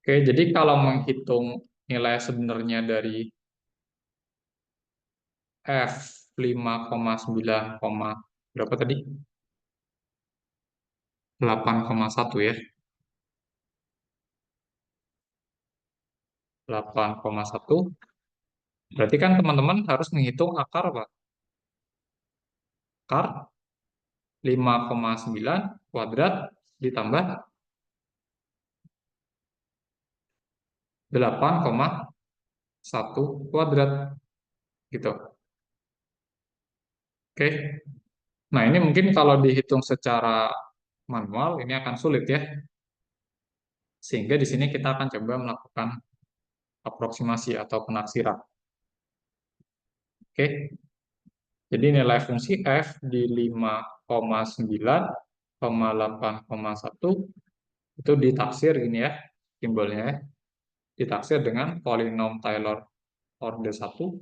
Oke, jadi kalau menghitung nilai sebenarnya dari F 5,9, berapa tadi? 8,1 ya. 8,1. Berarti kan teman-teman harus menghitung akar apa? Akar 5,9 kuadrat ditambah 8,1 kuadrat gitu. Oke. Nah, ini mungkin kalau dihitung secara manual ini akan sulit ya. Sehingga di sini kita akan coba melakukan aproksimasi atau penaksiran. Oke. Jadi nilai fungsi f di 5,9,8,1 itu ditaksir gini ya, simbolnya ya. Ditaksir dengan polinom Taylor orde 1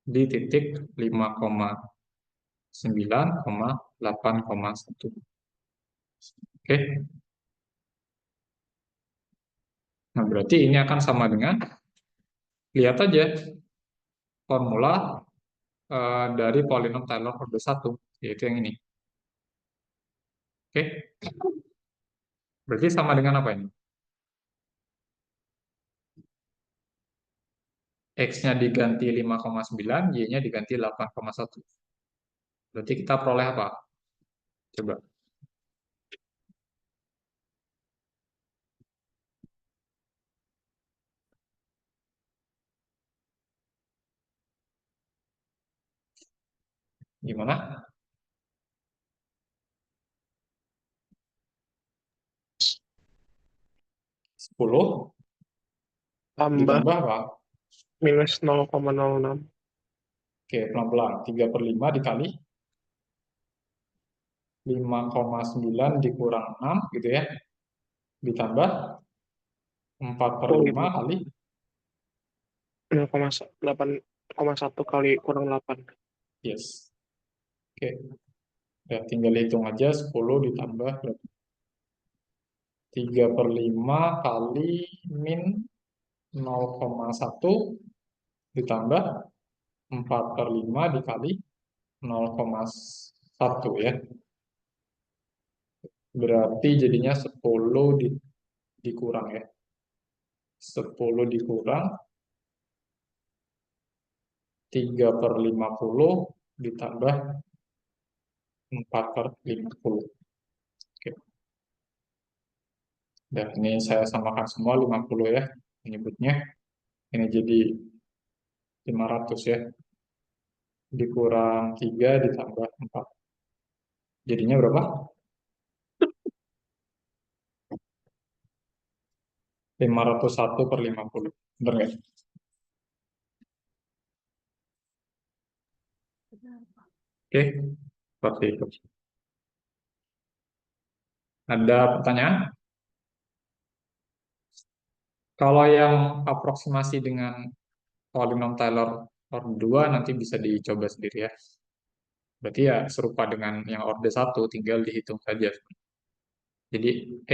di titik 5,9,8,1. Oke. Nah, berarti ini akan sama dengan, lihat aja formula dari polinom Taylor orde 1, yaitu yang ini. Oke. Berarti sama dengan apa ini? X-nya diganti 5,9, Y-nya diganti 8,1. Berarti kita peroleh apa? Coba. Gimana? 10 Tambah ditambah apa? minus 0,06. Oke, pelan-pelan. 3/5 dikali 5,9 dikurang 6 gitu ya. Ditambah 4/5 kali 0,8,1 kali kurang 8. yes. Oke. Ya, tinggal hitung aja 10 ditambah 3/5 kali min 0,1 ditambah 4/5 dikali 0,1 ya. Berarti jadinya 10 dikurang ya. 10 dikurang 3/50 ditambah 4/50. Oke. Dan ini saya samakan semua 50 ya menyebutnya. Ini jadi 500 ya. Dikurang 3 ditambah 4. Jadinya berapa? 501/50. Benar nggak? Oke, seperti itu. Ada pertanyaan? Kalau yang aproksimasi dengan polinom Taylor orde 2 nanti bisa dicoba sendiri ya. Berarti ya serupa dengan yang orde 1, tinggal dihitung saja. Jadi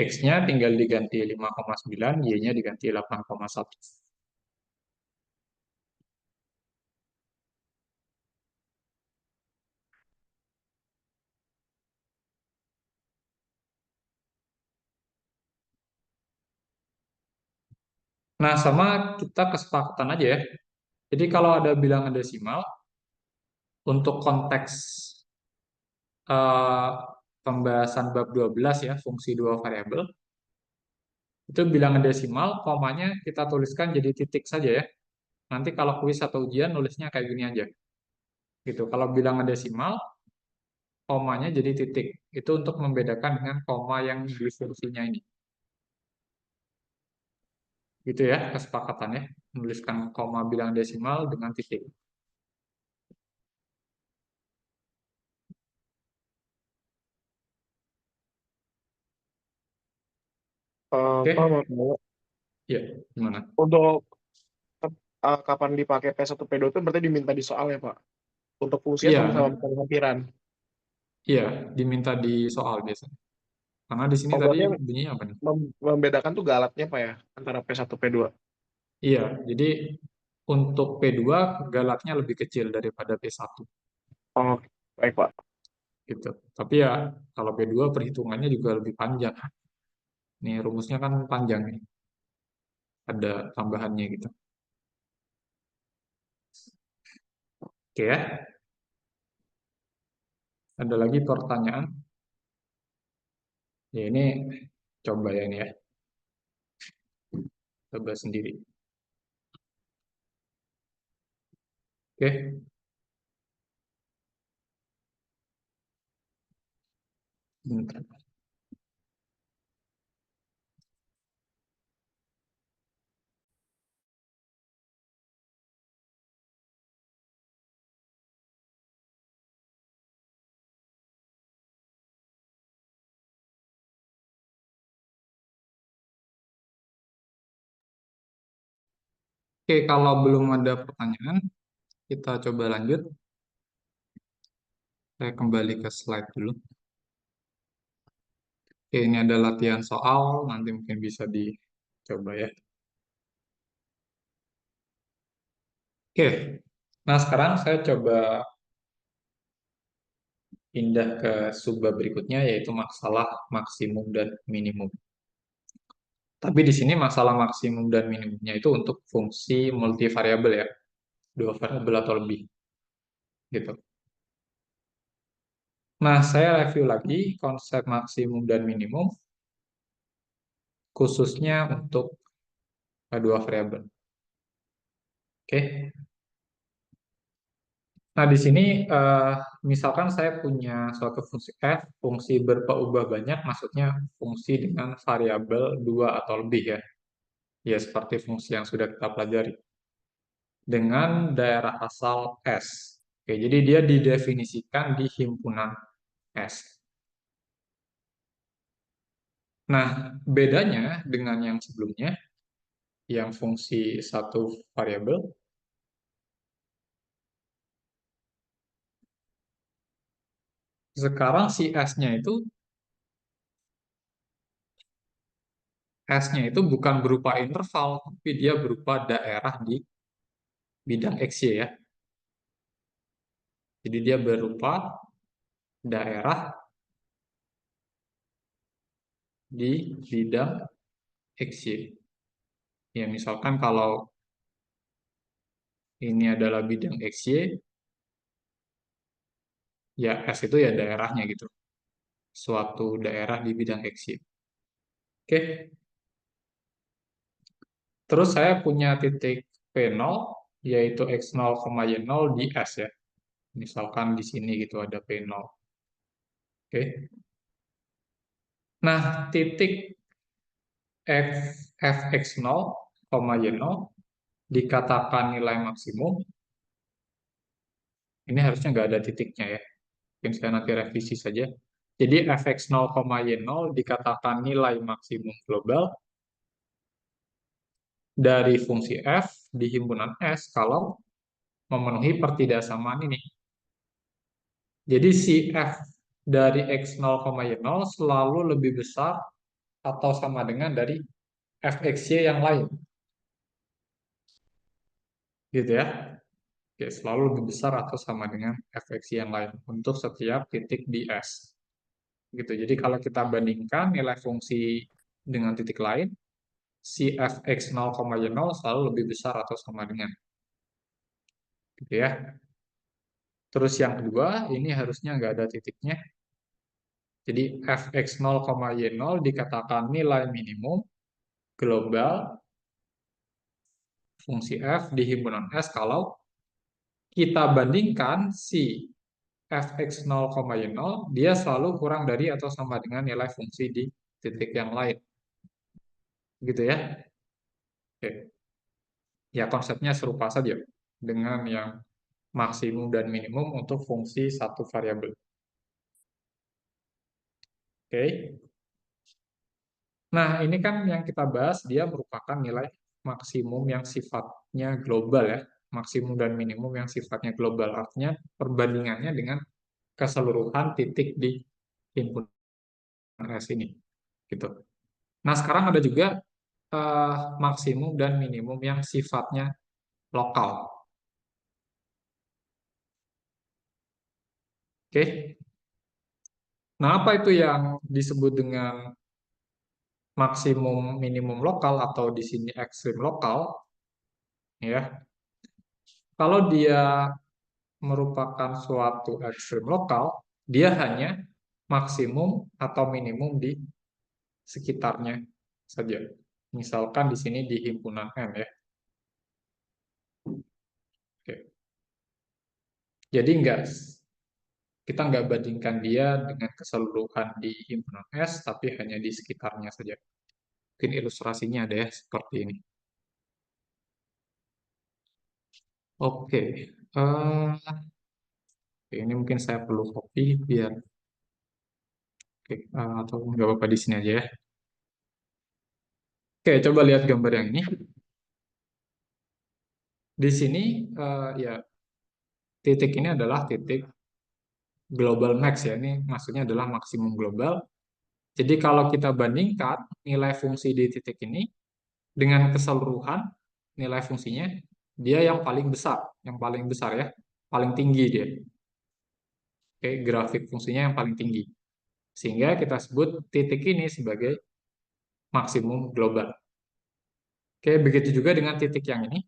X-nya tinggal diganti 5,9, Y-nya diganti 8,1. Nah, sama kita kesepakatan aja ya. Jadi kalau ada bilangan desimal, untuk konteks eh, pembahasan bab 12 ya, fungsi dua variabel, itu bilangan desimal, komanya kita tuliskan jadi titik saja ya. Nanti kalau kuis atau ujian nulisnya kayak gini aja. Gitu. Kalau bilangan desimal, komanya jadi titik. Itu untuk membedakan dengan koma yang di fungsinya ini. Gitu ya, kesepakatannya. Menuliskan koma bilangan desimal dengan titik. Oke? Pak, mau tanya, Ya, gimana? untuk kapan dipakai P1P2 itu berarti diminta di soal ya Pak? Untuk fungsinya Iya, sama-sama bukan lampiran. iya, diminta di soal biasanya. Karena di sini Oh, tadi berarti yang bunyinya apa nih? membedakan tuh galatnya Pak ya, antara P1 P2. Iya, jadi untuk P2 galatnya lebih kecil daripada P1 Oh, baik Pak. gitu. Tapi ya kalau P2 perhitungannya juga lebih panjang. Nih rumusnya kan panjang nih. Ada tambahannya gitu. Oke ya. Ada lagi pertanyaan? Ya ini coba ya ini ya. Coba sendiri. Oke. Bentar. Oke, kalau belum ada pertanyaan, kita coba lanjut. Saya kembali ke slide dulu. Oke, ini ada latihan soal, nanti mungkin bisa dicoba ya. Oke, nah sekarang saya coba pindah ke subbab berikutnya, yaitu masalah maksimum dan minimum. Tapi di sini masalah maksimum dan minimumnya itu untuk fungsi multivariabel ya, dua variabel atau lebih, gitu. Nah, saya review lagi konsep maksimum dan minimum, khususnya untuk dua variabel. Oke. Nah, di sini misalkan saya punya suatu fungsi f, fungsi berubah banyak, maksudnya fungsi dengan variabel dua atau lebih ya. Ya, seperti fungsi yang sudah kita pelajari. Dengan daerah asal S. Oke, jadi dia didefinisikan di himpunan S. Nah, bedanya dengan yang sebelumnya, yang fungsi satu variabel, sekarang si S-nya itu bukan berupa interval, tapi dia berupa daerah di bidang XY ya. Jadi dia berupa daerah di bidang XY. Ya, misalkan kalau ini adalah bidang XY, ya S itu ya daerahnya gitu. Suatu daerah di bidang XY. Oke. Terus saya punya titik P0, yaitu X0, Y0 di S ya. Misalkan di sini gitu ada P0. Oke. Nah, titik fx0, y0 dikatakan nilai maksimum, ini harusnya nggak ada titiknya ya. Mungkin saya nanti revisi saja. Jadi fx0, y0 dikatakan nilai maksimum global dari fungsi f di himpunan S kalau memenuhi pertidaksamaan ini. Jadi si f dari x0, y0 selalu lebih besar atau sama dengan dari fxy yang lain. Gitu ya. Oke, selalu lebih besar atau sama dengan fxy yang lain untuk setiap titik di S. Gitu. Jadi kalau kita bandingkan nilai fungsi dengan titik lain, si fx0, y0 selalu lebih besar atau sama dengan. Gitu ya. Terus yang kedua, ini harusnya nggak ada titiknya. Jadi fx0, y0 dikatakan nilai minimum global fungsi f di himpunan S kalau kita bandingkan si fx0, y0, dia selalu kurang dari atau sama dengan nilai fungsi di titik yang lain. Gitu ya. Oke. Ya, konsepnya serupa saja dengan yang maksimum dan minimum untuk fungsi satu variabel. Oke. Nah, ini kan yang kita bahas, dia merupakan nilai maksimum yang sifatnya global ya. Maksimum dan minimum yang sifatnya global. Artinya perbandingannya dengan keseluruhan titik di himpunan S ini. Gitu. Nah, sekarang ada juga maksimum dan minimum yang sifatnya lokal. Oke. Nah, apa itu yang disebut dengan maksimum minimum lokal atau di sini ekstrim lokal? Ya. Kalau dia merupakan suatu ekstrim lokal, dia hanya maksimum atau minimum di sekitarnya saja. Misalkan di sini di himpunan M ya. Oke. Jadi kita nggak bandingkan dia dengan keseluruhan di himpunan S, tapi hanya di sekitarnya saja. Mungkin ilustrasinya ada ya seperti ini. Oke. Ini mungkin saya perlu copy biar oke, atau nggak apa-apa di sini aja ya. Oke, coba lihat gambar yang ini. Di sini ya titik ini adalah titik global max ya. Ini maksudnya adalah maksimum global. Jadi kalau kita bandingkan nilai fungsi di titik ini dengan keseluruhan nilai fungsinya, dia yang paling besar ya, paling tinggi dia. Oke, grafik fungsinya yang paling tinggi. Sehingga kita sebut titik ini sebagai maksimum global. Oke, begitu juga dengan titik yang ini.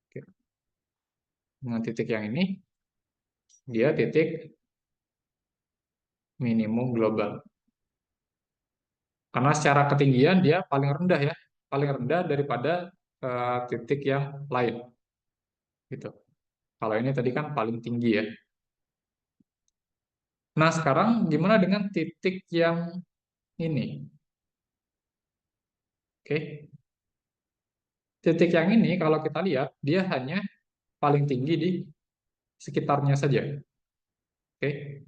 Oke. Dengan titik yang ini, dia titik minimum global. Karena secara ketinggian dia paling rendah ya, paling rendah daripada titik yang lain. Gitu. Kalau ini tadi kan paling tinggi ya. Nah, sekarang gimana dengan titik yang ini? Oke. Titik yang ini kalau kita lihat, dia hanya paling tinggi di sekitarnya saja. Oke.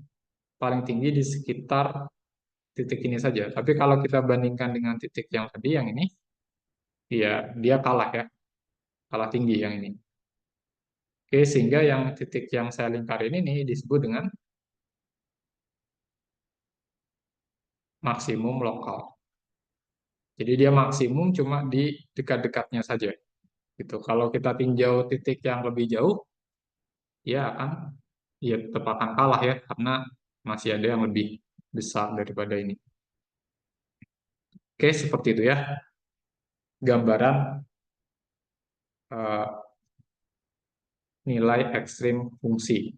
Paling tinggi di sekitar titik ini saja. Tapi kalau kita bandingkan dengan titik yang tadi, yang ini, ya dia kalah ya. Kalah tinggi yang ini. Oke, sehingga yang titik yang saya lingkarin ini disebut dengan maksimum lokal. Jadi dia maksimum cuma di dekat-dekatnya saja. Gitu. Kalau kita tinjau titik yang lebih jauh, ya tetap akan kalah ya karena masih ada yang lebih besar daripada ini. Oke, seperti itu ya. Gambaran eh, nilai ekstrim fungsi.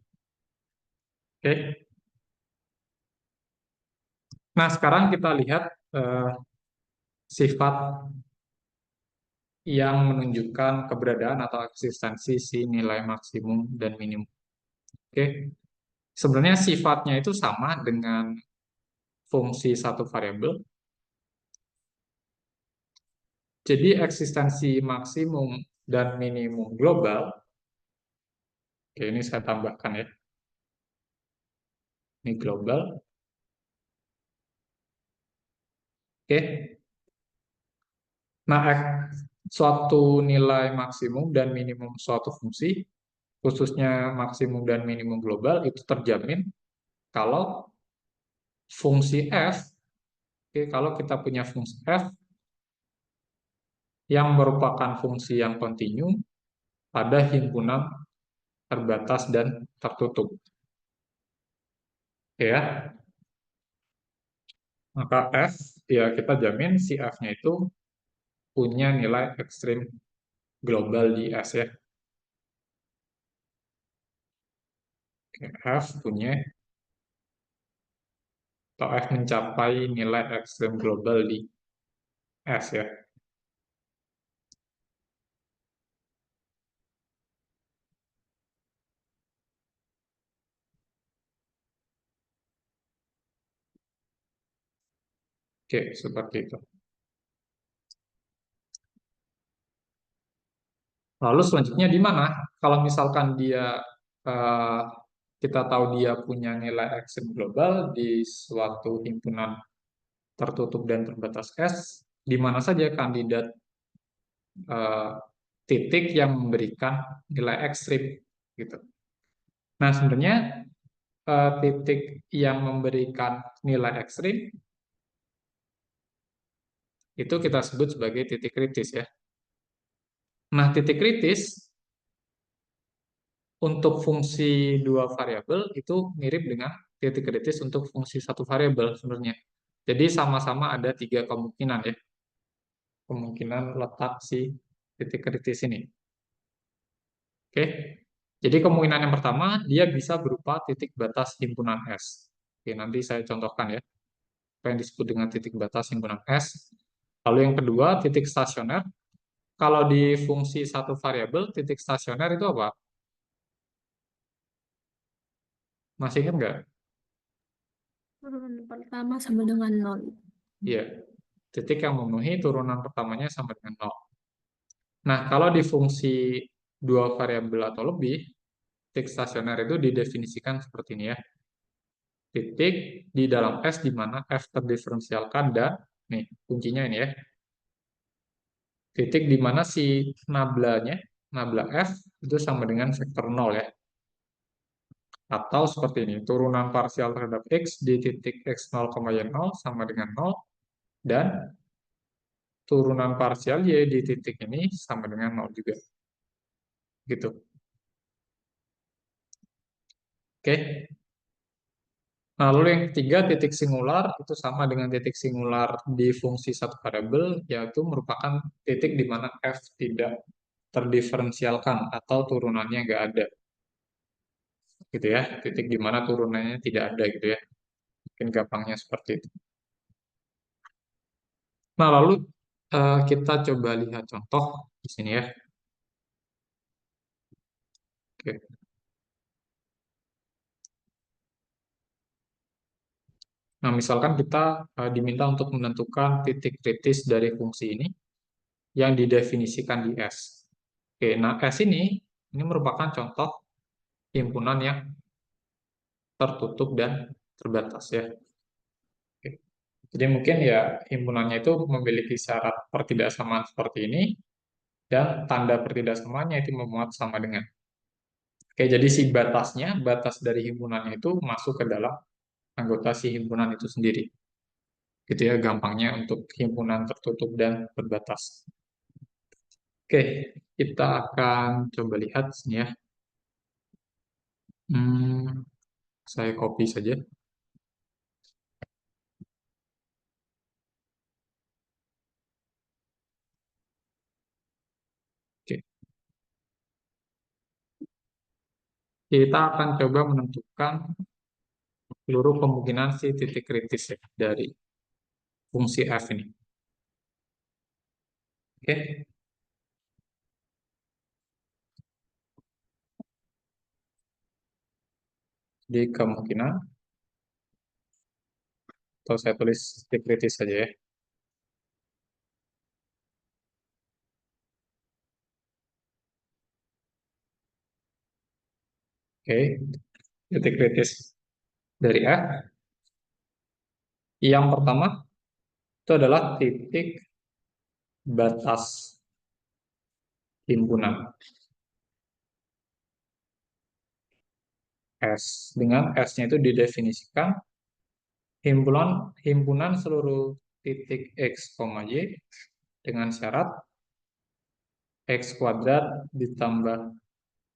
Oke. Nah, sekarang kita lihat sifat yang menunjukkan keberadaan atau eksistensi si nilai maksimum dan minimum. Oke. Sebenarnya sifatnya itu sama dengan fungsi satu variabel. Jadi eksistensi maksimum dan minimum global, oke ini saya tambahkan ya, ini global, oke. Nah, suatu nilai maksimum dan minimum suatu fungsi, khususnya maksimum dan minimum global, itu terjamin kalau fungsi f, oke, kalau kita punya fungsi f yang merupakan fungsi yang kontinu pada himpunan terbatas dan tertutup. Oke ya, maka f, ya kita jamin si f-nya itu punya nilai ekstrim global di S ya. Oke, f punya atau f mencapai nilai ekstrim global di S ya. Oke, seperti itu. Lalu selanjutnya di mana? Kalau misalkan dia eh, kita tahu dia punya nilai ekstrim global di suatu himpunan tertutup dan terbatas S, di mana saja kandidat eh, titik yang memberikan nilai ekstrim gitu. Nah, sebenarnya titik yang memberikan nilai ekstrim itu kita sebut sebagai titik kritis ya. Nah, titik kritis untuk fungsi dua variabel itu mirip dengan titik kritis untuk fungsi satu variabel sebenarnya. Jadi sama-sama ada tiga kemungkinan ya. Kemungkinan letak si titik kritis ini. Oke. Jadi kemungkinan yang pertama dia bisa berupa titik batas himpunan S. Oke, nanti saya contohkan ya. Apa yang disebut dengan titik batas himpunan S. Lalu yang kedua, titik stasioner. Kalau di fungsi satu variabel, titik stasioner itu apa? Masih ingat nggak? Turunan pertama sama dengan 0. Iya, titik yang memenuhi turunan pertamanya sama dengan 0. Nah, kalau di fungsi dua variabel atau lebih, titik stasioner itu didefinisikan seperti ini ya. Titik di dalam S di mana F terdiferensialkan dan, nih, kuncinya ini ya, titik di mana si nablanya, nabla F, itu sama dengan vektor 0 ya. Atau seperti ini, turunan parsial terhadap X di titik X0, Y0 sama dengan 0, dan turunan parsial Y di titik ini sama dengan 0 juga. Gitu. Oke. Nah, lalu yang ketiga, titik singular itu sama dengan titik singular di fungsi satu variabel, yaitu merupakan titik di mana f tidak terdiferensialkan atau turunannya nggak ada. Gitu ya, titik di mana turunannya tidak ada gitu ya. Mungkin gampangnya seperti itu. Nah, lalu kita coba lihat contoh di sini ya. Oke. Nah, misalkan kita diminta untuk menentukan titik kritis dari fungsi ini yang didefinisikan di S. Oke, nah S ini merupakan contoh himpunan yang tertutup dan terbatas ya. Oke. Jadi mungkin ya himpunannya itu memiliki syarat pertidaksamaan seperti ini dan tanda pertidaksamaannya itu memuat sama dengan. Oke, jadi si batasnya, batas dari himpunannya itu masuk ke dalam anggota si himpunan itu sendiri. Gitu ya gampangnya untuk himpunan tertutup dan terbatas. Oke, kita akan coba lihat sini ya. Hmm, saya copy saja. Oke. Kita akan coba menentukan seluruh kemungkinan si titik kritis ya, dari fungsi f ini. Oke, di kemungkinan, atau saya tulis titik kritis saja ya. Oke, titik kritis dari f. Yang pertama itu adalah titik batas himpunan S. Dengan S-nya itu didefinisikan himpunan seluruh titik X, Y dengan syarat X kuadrat ditambah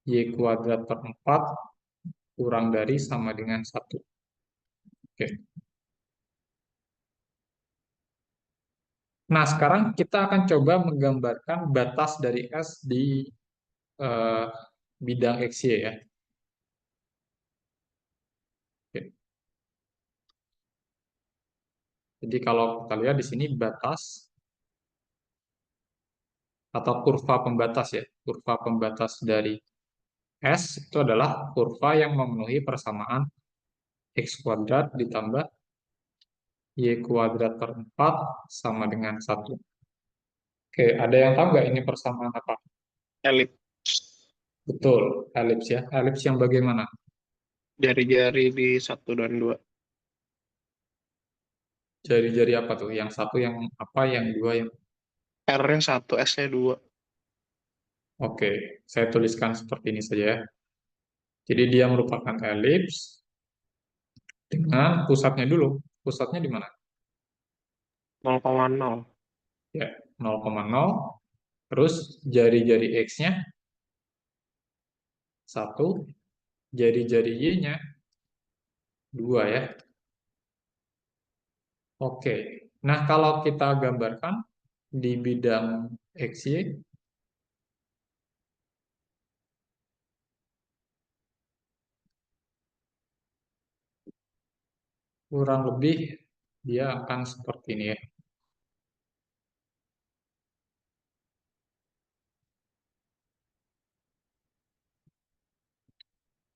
Y kuadrat per 4 kurang dari sama dengan 1. Oke. Nah, sekarang kita akan coba menggambarkan batas dari S di eh, bidang XY ya. Oke. Jadi kalau kita lihat di sini batas atau kurva pembatas ya. Kurva pembatas dari S itu adalah kurva yang memenuhi persamaan X kuadrat ditambah Y kuadrat per 4 sama dengan 1. Oke, ada yang tahu nggak ini persamaan apa? Elips. Betul, elips ya. Elips yang bagaimana? Jari-jari di 1 dan 2. Jari-jari apa tuh? Yang satu yang apa, yang dua yang... R-nya 1, S-nya 2. Oke, saya tuliskan seperti ini saja ya. Jadi dia merupakan elips dengan pusatnya dulu. Pusatnya di mana? 0,0. Ya, 0,0. Terus jari-jari X-nya 1, jari-jari Y-nya 2 ya. Oke, nah kalau kita gambarkan di bidang XY, kurang lebih dia akan seperti ini ya.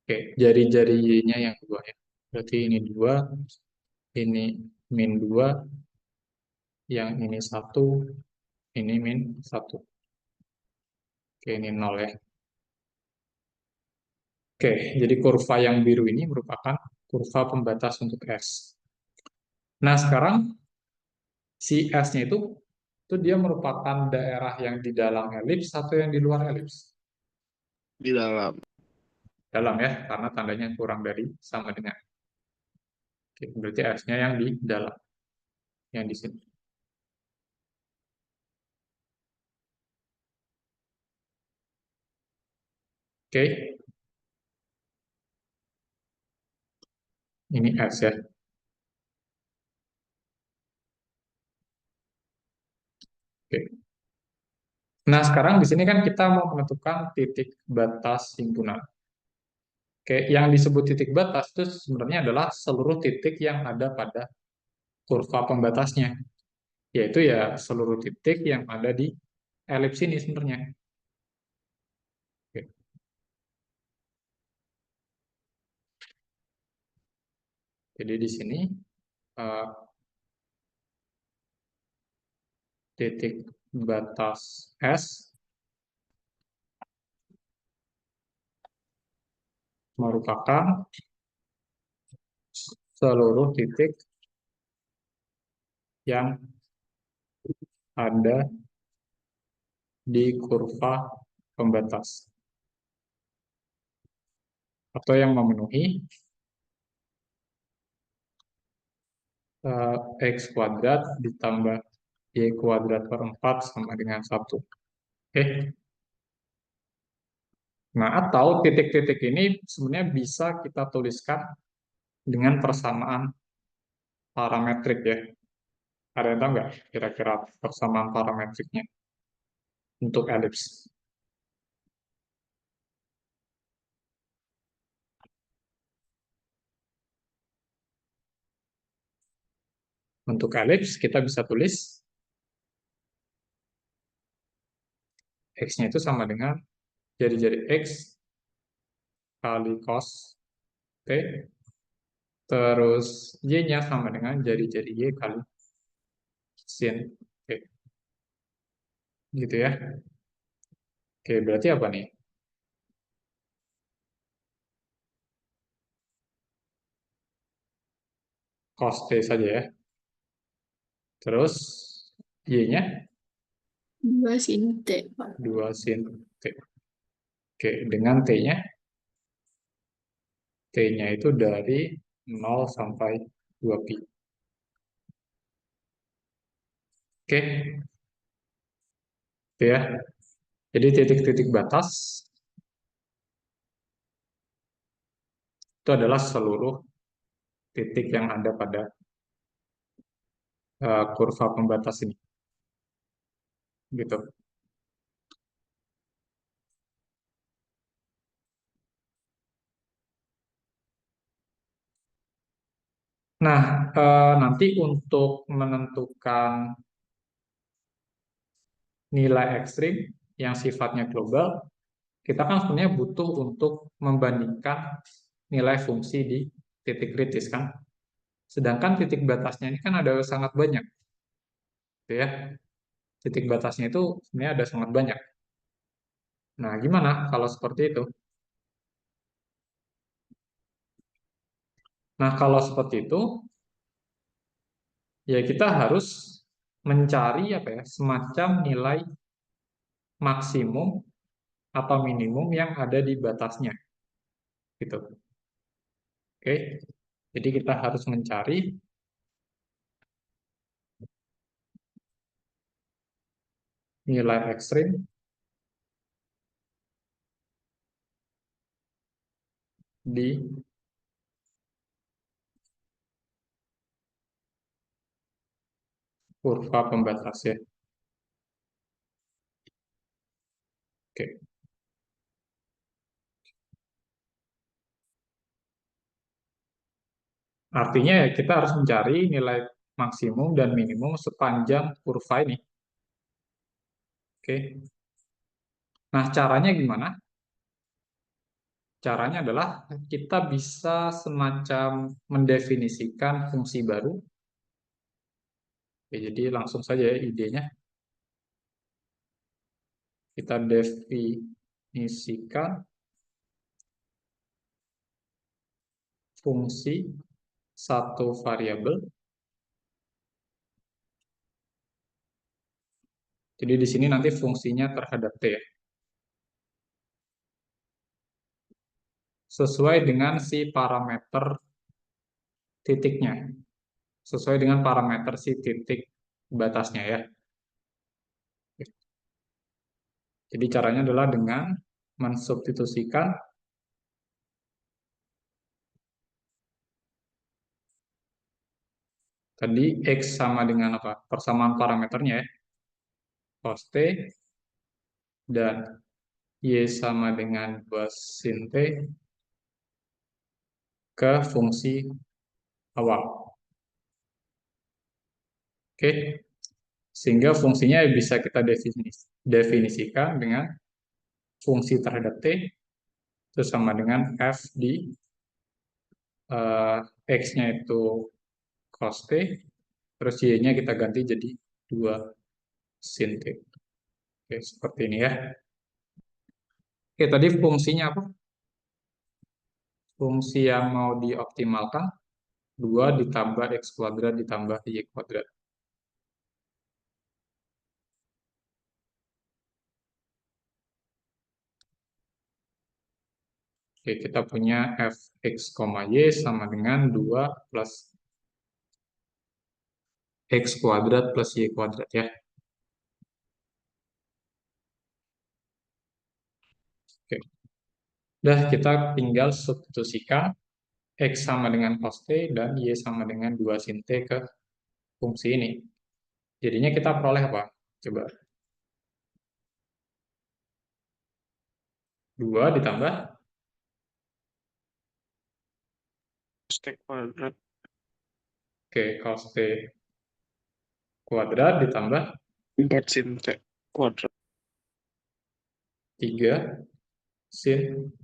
Oke, jari-jari Y-nya yang 2 ya. Berarti ini 2, ini min 2, yang ini 1, ini min 1. Oke, ini 0 ya. Oke, jadi kurva yang biru ini merupakan kurva pembatas untuk S. Nah, sekarang si S-nya itu dia merupakan daerah yang di dalam elips atau yang di luar elips? Di dalam. Dalam ya, karena tandanya kurang dari sama dengan. Oke, berarti S-nya yang di dalam, yang di sini. Oke, ini S ya. Oke. Nah, sekarang di sini kan kita mau menentukan titik batas himpunan. Oke, yang disebut titik batas itu sebenarnya adalah seluruh titik yang ada pada kurva pembatasnya, yaitu ya seluruh titik yang ada di elips ini sebenarnya. Oke. Jadi di sini eh, titik batas S merupakan seluruh titik yang ada di kurva pembatas atau yang memenuhi X kuadrat ditambah Y kuadrat per 4 sama dengan 1. Oke. Nah, atau titik-titik ini sebenarnya bisa kita tuliskan dengan persamaan parametrik ya. Ada yang tahu nggak kira-kira persamaan parametriknya untuk elips? Untuk elips kita bisa tulis X-nya itu sama dengan jari-jari X kali cos T, terus Y-nya sama dengan jari-jari Y kali sin. Oke, gitu ya. Oke, berarti apa nih? Cos T saja ya. Terus Y-nya 2 sin T, Pak. 2 sin T. Oke, dengan T-nya, T-nya itu dari 0 sampai 2pi. Oke, itu ya. Jadi titik-titik batas itu adalah seluruh titik yang ada pada kurva pembatas ini. Gitu. Nah, nanti untuk menentukan nilai ekstrim yang sifatnya global, kita kan sebenarnya butuh untuk membandingkan nilai fungsi di titik kritis kan. Sedangkan titik batasnya ini kan ada sangat banyak. Gitu ya. Titik batasnya itu sebenarnya ada sangat banyak. Nah, gimana kalau seperti itu? Nah, kalau seperti itu, ya kita harus mencari apa ya, semacam nilai maksimum atau minimum yang ada di batasnya. Gitu. Oke. Jadi kita harus mencari nilai ekstrim di kurva pembatas ya. Oke. Artinya ya kita harus mencari nilai maksimum dan minimum sepanjang kurva ini. Oke. Nah, caranya gimana? Caranya adalah kita bisa semacam mendefinisikan fungsi baru. Oke, jadi langsung saja ya idenya. Kita definisikan fungsi satu variabel. Jadi di sini nanti fungsinya terhadap T ya. Sesuai dengan si parameter titiknya. Sesuai dengan parameter si titik batasnya ya. Jadi caranya adalah dengan mensubstitusikan tadi X sama dengan apa? Persamaan parameternya ya. Cos T dan Y sama dengan 2 sin T ke fungsi awal. Oke. Sehingga fungsinya bisa kita definisikan dengan fungsi terhadap T itu sama dengan F di X-nya itu cos T, terus Y-nya kita ganti jadi 2 sin T. Oke, seperti ini ya. Oke, tadi fungsinya apa? Fungsi yang mau dioptimalkan, 2 ditambah X kuadrat ditambah Y kuadrat. Oke, kita punya Fx, Y sama dengan 2 plus X kuadrat plus Y kuadrat ya. Oke. Udah, kita tinggal substitusikan X sama dengan cos T dan Y sama dengan 2 sin T ke fungsi ini. Jadinya kita peroleh apa? Coba. 2 ditambah Cos T kuadrat. Oke, cos T kuadrat ditambah 4 sin T kuadrat. 3 sin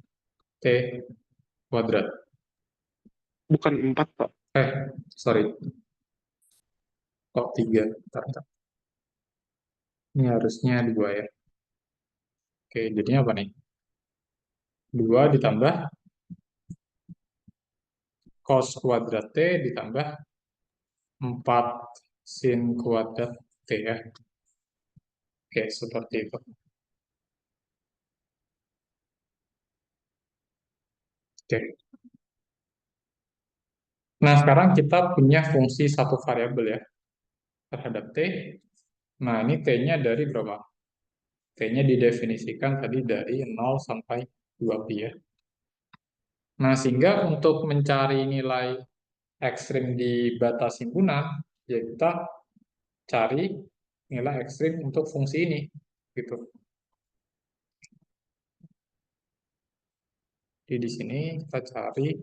T kuadrat. Bukan 4, Pak. Sorry. Kok 3? Bentar. Ini harusnya 2 ya. Oke, jadinya apa nih? 2 ditambah cos kuadrat T ditambah 4 sin kuadrat T ya. Oke, seperti itu. Oke. Nah, sekarang kita punya fungsi satu variabel ya terhadap T. Nah, ini T-nya dari berapa? T-nya didefinisikan tadi dari 0 sampai 2pi ya. Nah, sehingga untuk mencari nilai ekstrim di batas himpunan, ya kita cari nilai ekstrim untuk fungsi ini. Gitu. Jadi di sini kita cari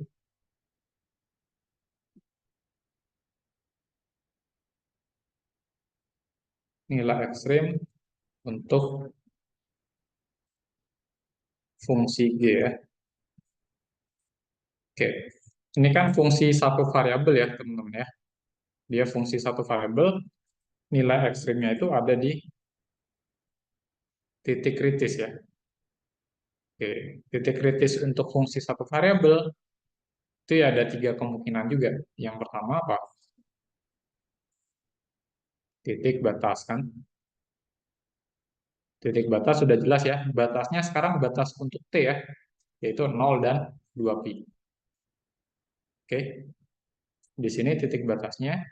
nilai ekstrim untuk fungsi G ya. Oke, ini kan fungsi satu variabel ya teman-teman ya. Dia fungsi satu variabel, nilai ekstrimnya itu ada di titik kritis ya. Oke, titik kritis untuk fungsi satu variabel itu ya ada 3 kemungkinan juga. Yang pertama apa? Titik batas kan. Titik batas sudah jelas ya. Batasnya sekarang batas untuk T ya, yaitu 0 dan 2pi. Oke, di sini titik batasnya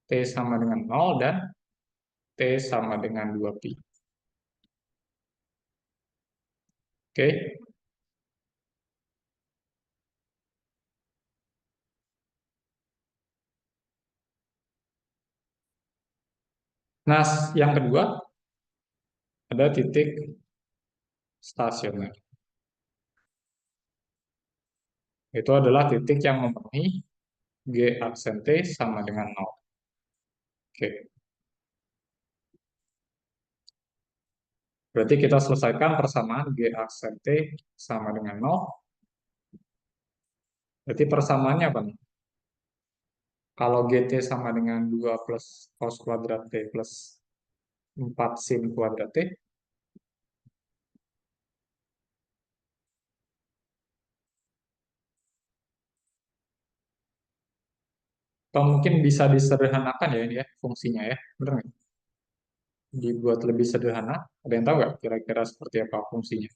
T sama dengan 0 dan T sama dengan 2pi. Oke, nah yang kedua ada titik stasioner. Itu adalah titik yang memenuhi G aksen T sama dengan 0. Oke, berarti kita selesaikan persamaan G aksen T sama dengan 0. Berarti persamaannya apa nih? Kalau GT sama dengan 2 plus cos kuadrat T plus 4 sin kuadrat T, atau mungkin bisa disederhanakan ya ini ya fungsinya ya, benar nggak? Dibuat lebih sederhana, ada yang tahu nggak kira-kira seperti apa fungsinya?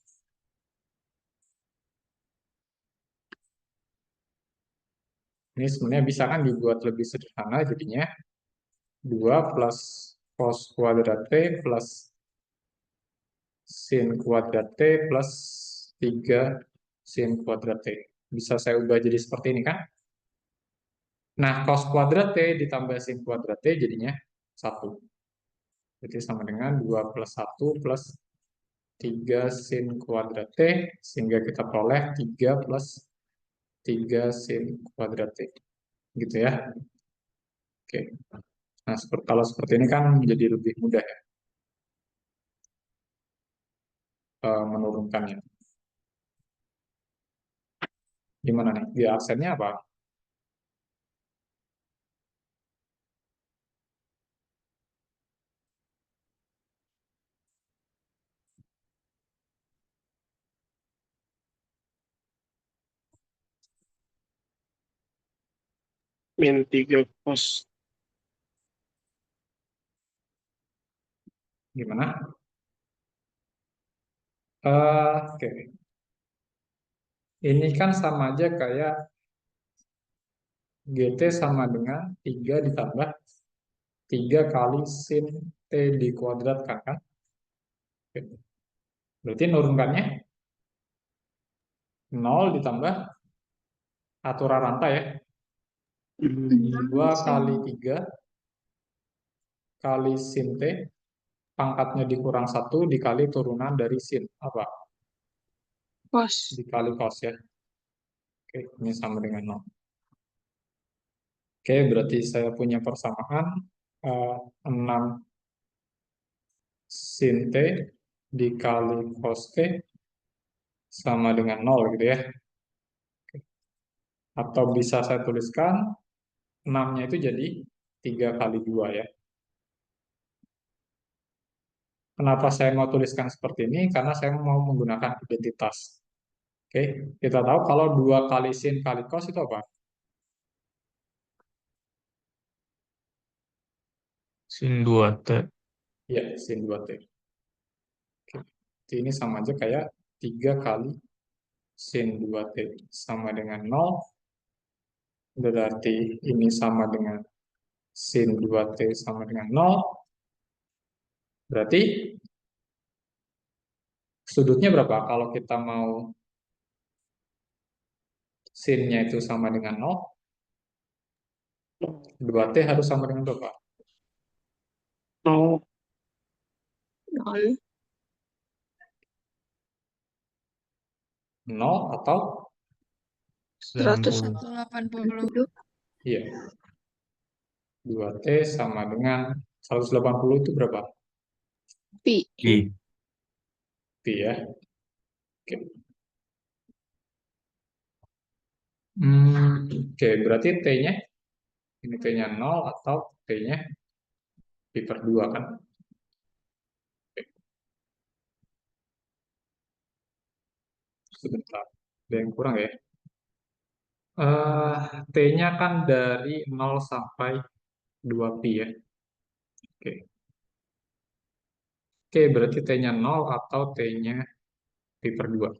Ini sebenarnya bisa kan dibuat lebih sederhana, jadinya 2 plus cos kuadrat T plus sin kuadrat T plus 3 sin kuadrat T. Bisa saya ubah jadi seperti ini kan? Nah, cos kuadrat T ditambah sin kuadrat T jadinya 1. Jadi sama dengan 2 plus 1 plus 3 sin kuadrat T, sehingga kita peroleh 3 plus 3 sin kuadrat T. Gitu ya. Oke. Nah, kalau seperti ini kan menjadi lebih mudah ya menurunkannya. Gimana nih? Dia aksennya apa? Min 3 cos. Gimana? Oke. Ini kan sama aja kayak GT sama dengan 3 ditambah 3 kali sin T dikuadratkan kan? Oke. Berarti nurunkannya 0 ditambah aturan rantai ya. 2 kali 3 kali sin T, pangkatnya dikurang 1 dikali turunan dari sin. Apa? Cos. Dikali cos ya. Oke, ini sama dengan 0. Oke, berarti saya punya persamaan 6 sin T dikali cos T sama dengan 0 gitu ya. Atau bisa saya tuliskan 6-nya itu jadi 3 kali 2 ya. Kenapa saya mau tuliskan seperti ini? Karena saya mau menggunakan identitas. Oke, kita tahu kalau 2 kali sin kali cos itu apa? Sin 2T. Ya, sin 2T. Ini sama aja kayak 3 kali sin 2T sama dengan 0. Berarti ini sama dengan sin 2T sama dengan 0. Berarti sudutnya berapa? Kalau kita mau sin-nya itu sama dengan 0, 2T harus sama dengan berapa? 0. 0. 0 atau? 180. 180. Iya. 2T sama dengan 180 itu berapa? Pi. Pi. Pi ya. Oke. Oke, berarti T-nya, ini T-nya 0 atau T-nya Pi per 2 kan? Oke. Sebentar, ada yang kurang ya. T-nya kan dari 0 sampai 2Pi ya. Oke. Oke, berarti T-nya 0 atau T-nya Pi per 2.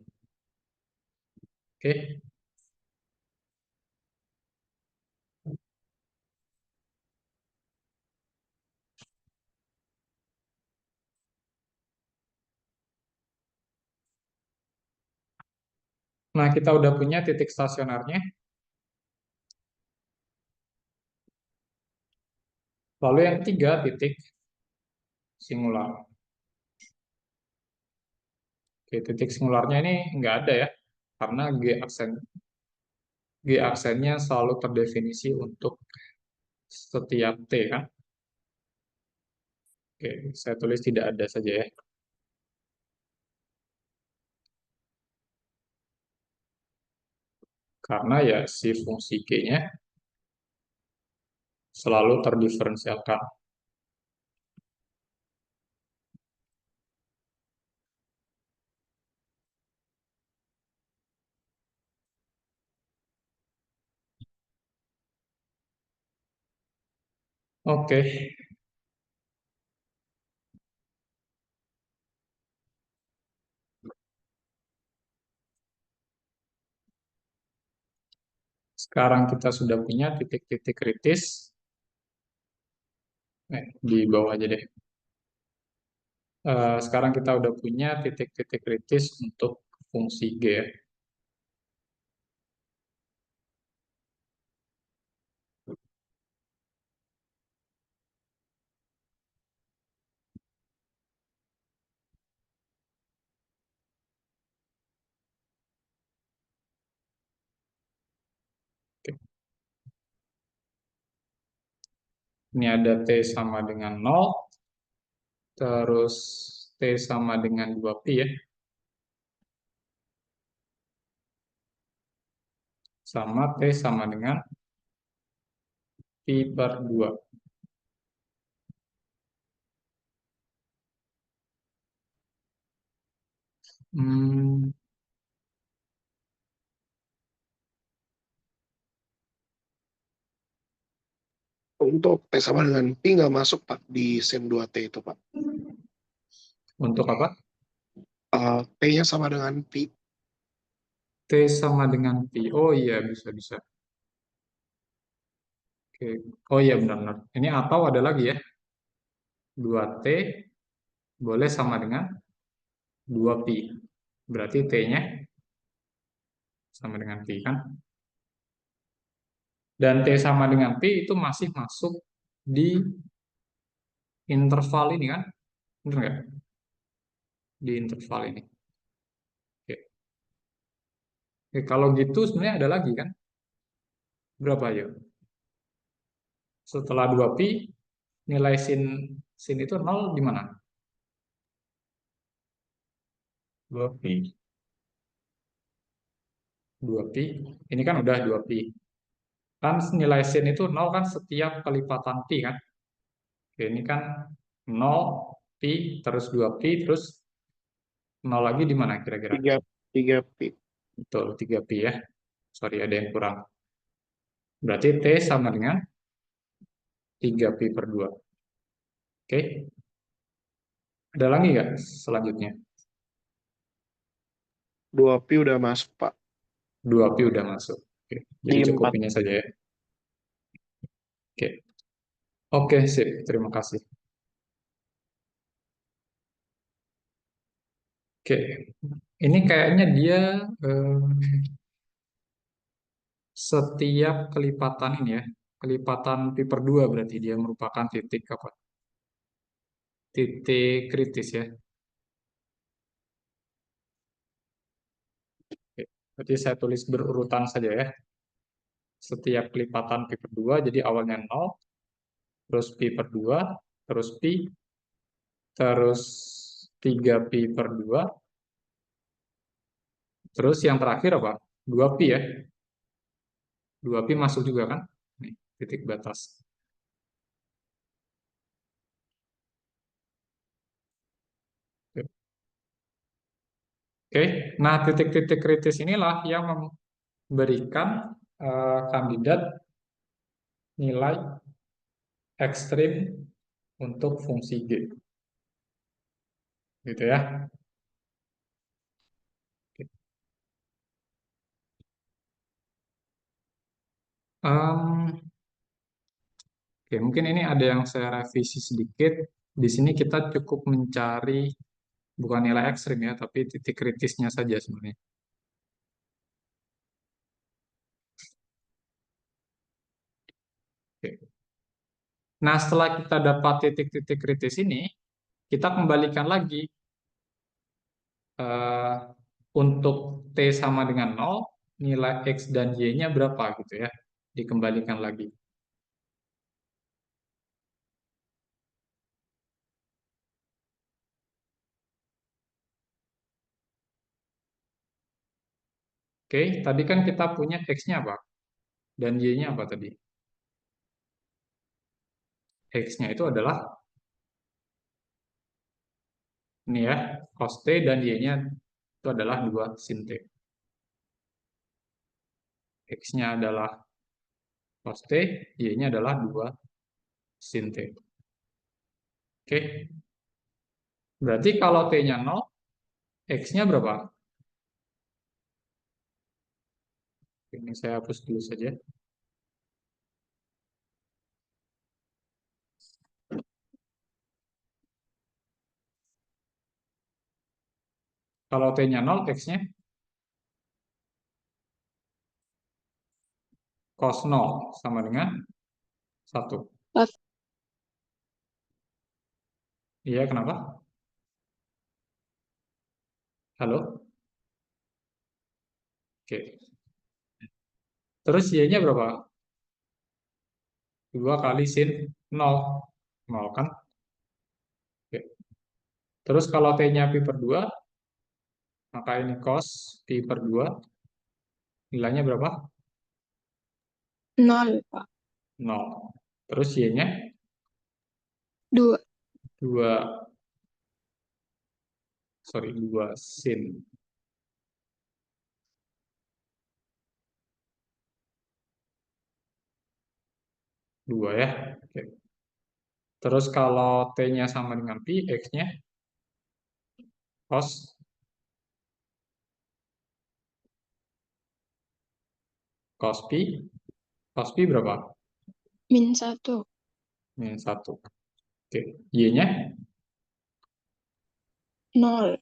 Oke. Nah, kita udah punya titik stasionernya. Lalu yang ketiga, titik singular. Oke, titik singularnya ini nggak ada ya, karena G aksennya selalu terdefinisi untuk setiap T kan. Oke, saya tulis tidak ada saja ya. Karena ya si fungsi G-nya selalu terdiferensialkan. Oke, sekarang kita sudah punya titik-titik kritis. Di bawah aja deh. Sekarang kita udah punya titik-titik kritis untuk fungsi G ya. Oke. Ini ada T sama dengan 0, terus T sama dengan 2Pi ya, sama T sama dengan Pi per 2. Hmm, Untuk T sama dengan Pi nggak masuk, Pak, di sin 2T itu, Pak. untuk apa? T-nya sama dengan Pi. T sama dengan Pi. Oh iya, bisa-bisa. Oke. Oh iya, benar-benar. Ini atau ada lagi ya. 2T boleh sama dengan 2Pi. Berarti T-nya sama dengan Pi kan? Dan T sama dengan Pi itu masih masuk di interval ini kan? Benar nggak? Di interval ini. Oke. Oke, kalau gitu sebenarnya ada lagi kan? Berapa ya? Setelah 2Pi, nilai sin itu 0 di mana? 2Pi. 2Pi. Ini kan udah 2Pi. Kan nilai sin itu 0 kan setiap kelipatan Pi kan? Oke, ini kan 0, Pi, terus 2Pi, terus 0 lagi di mana kira-kira? 3 Pi. Betul, 3Pi ya. Sorry, ada yang kurang. Berarti T sama dengan 3Pi per 2. Oke. Ada lagi nggak selanjutnya? 2Pi udah masuk, Pak. 2Pi udah masuk. Oke. Jadi Di cukup 4. ini saja ya. Oke. Oke, sip. Terima kasih. Oke. Ini kayaknya dia setiap kelipatan ini ya. Kelipatan pi per 2 berarti dia merupakan titik apa? Titik kritis ya. Oke. Berarti saya tulis berurutan saja ya. Setiap kelipatan pi per 2, jadi awalnya 0, terus pi per 2, terus pi, terus 3pi per 2, terus yang terakhir apa? 2pi ya. 2pi masuk juga kan? Nih, titik batas. Oke, nah titik-titik kritis inilah yang memberikan kandidat nilai ekstrim untuk fungsi G. Gitu ya. Em, Oke, mungkin ini ada yang saya revisi sedikit. Di sini kita cukup mencari bukan nilai ekstrim ya, tapi titik kritisnya saja sebenarnya. Oke. Nah, setelah kita dapat titik-titik kritis ini, kita kembalikan lagi eh, untuk T sama dengan 0, nilai X dan Y-nya berapa gitu ya. Dikembalikan lagi. Oke, tadi kan kita punya X-nya apa? Dan Y-nya apa tadi? X-nya itu adalah ini ya, cos T dan Y-nya itu adalah 2 sin T. X-nya adalah cos T, Y-nya adalah 2 sin T. Oke, berarti kalau T-nya 0, X-nya berapa? Ini saya hapus dulu saja. Kalau T-nya 0, X-nya cos 0 sama dengan 1. Pas. Iya, kenapa? Halo? Oke. Terus Y-nya berapa? 2 kali sin 0. 0 kan? Oke. Terus kalau T-nya pi per 2, maka ini cos pi per 2. Nilainya berapa? 0, Pak. 0. Terus Y-nya 2. 2, sorry, 2 sin 2 ya. Oke. Terus kalau T-nya sama dengan pi, X-nya cos cos pi. Cos pi berapa? Min 1. Min 1. Oke. Y-nya 0.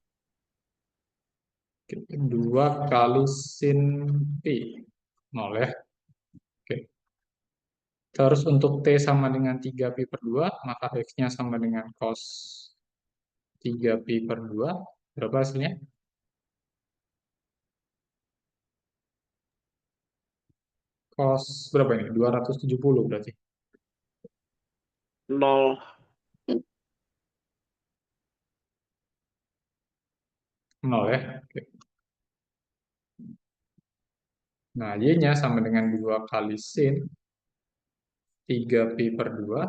2 kali sin pi. 0 ya. Oke. Terus untuk T sama dengan 3pi per 2, maka X-nya sama dengan cos 3pi per 2. Berapa hasilnya? Cos berapa ini? 270 berarti. 0. 0 ya. Oke. Nah, Y-nya sama dengan 2 kali sin 3pi per 2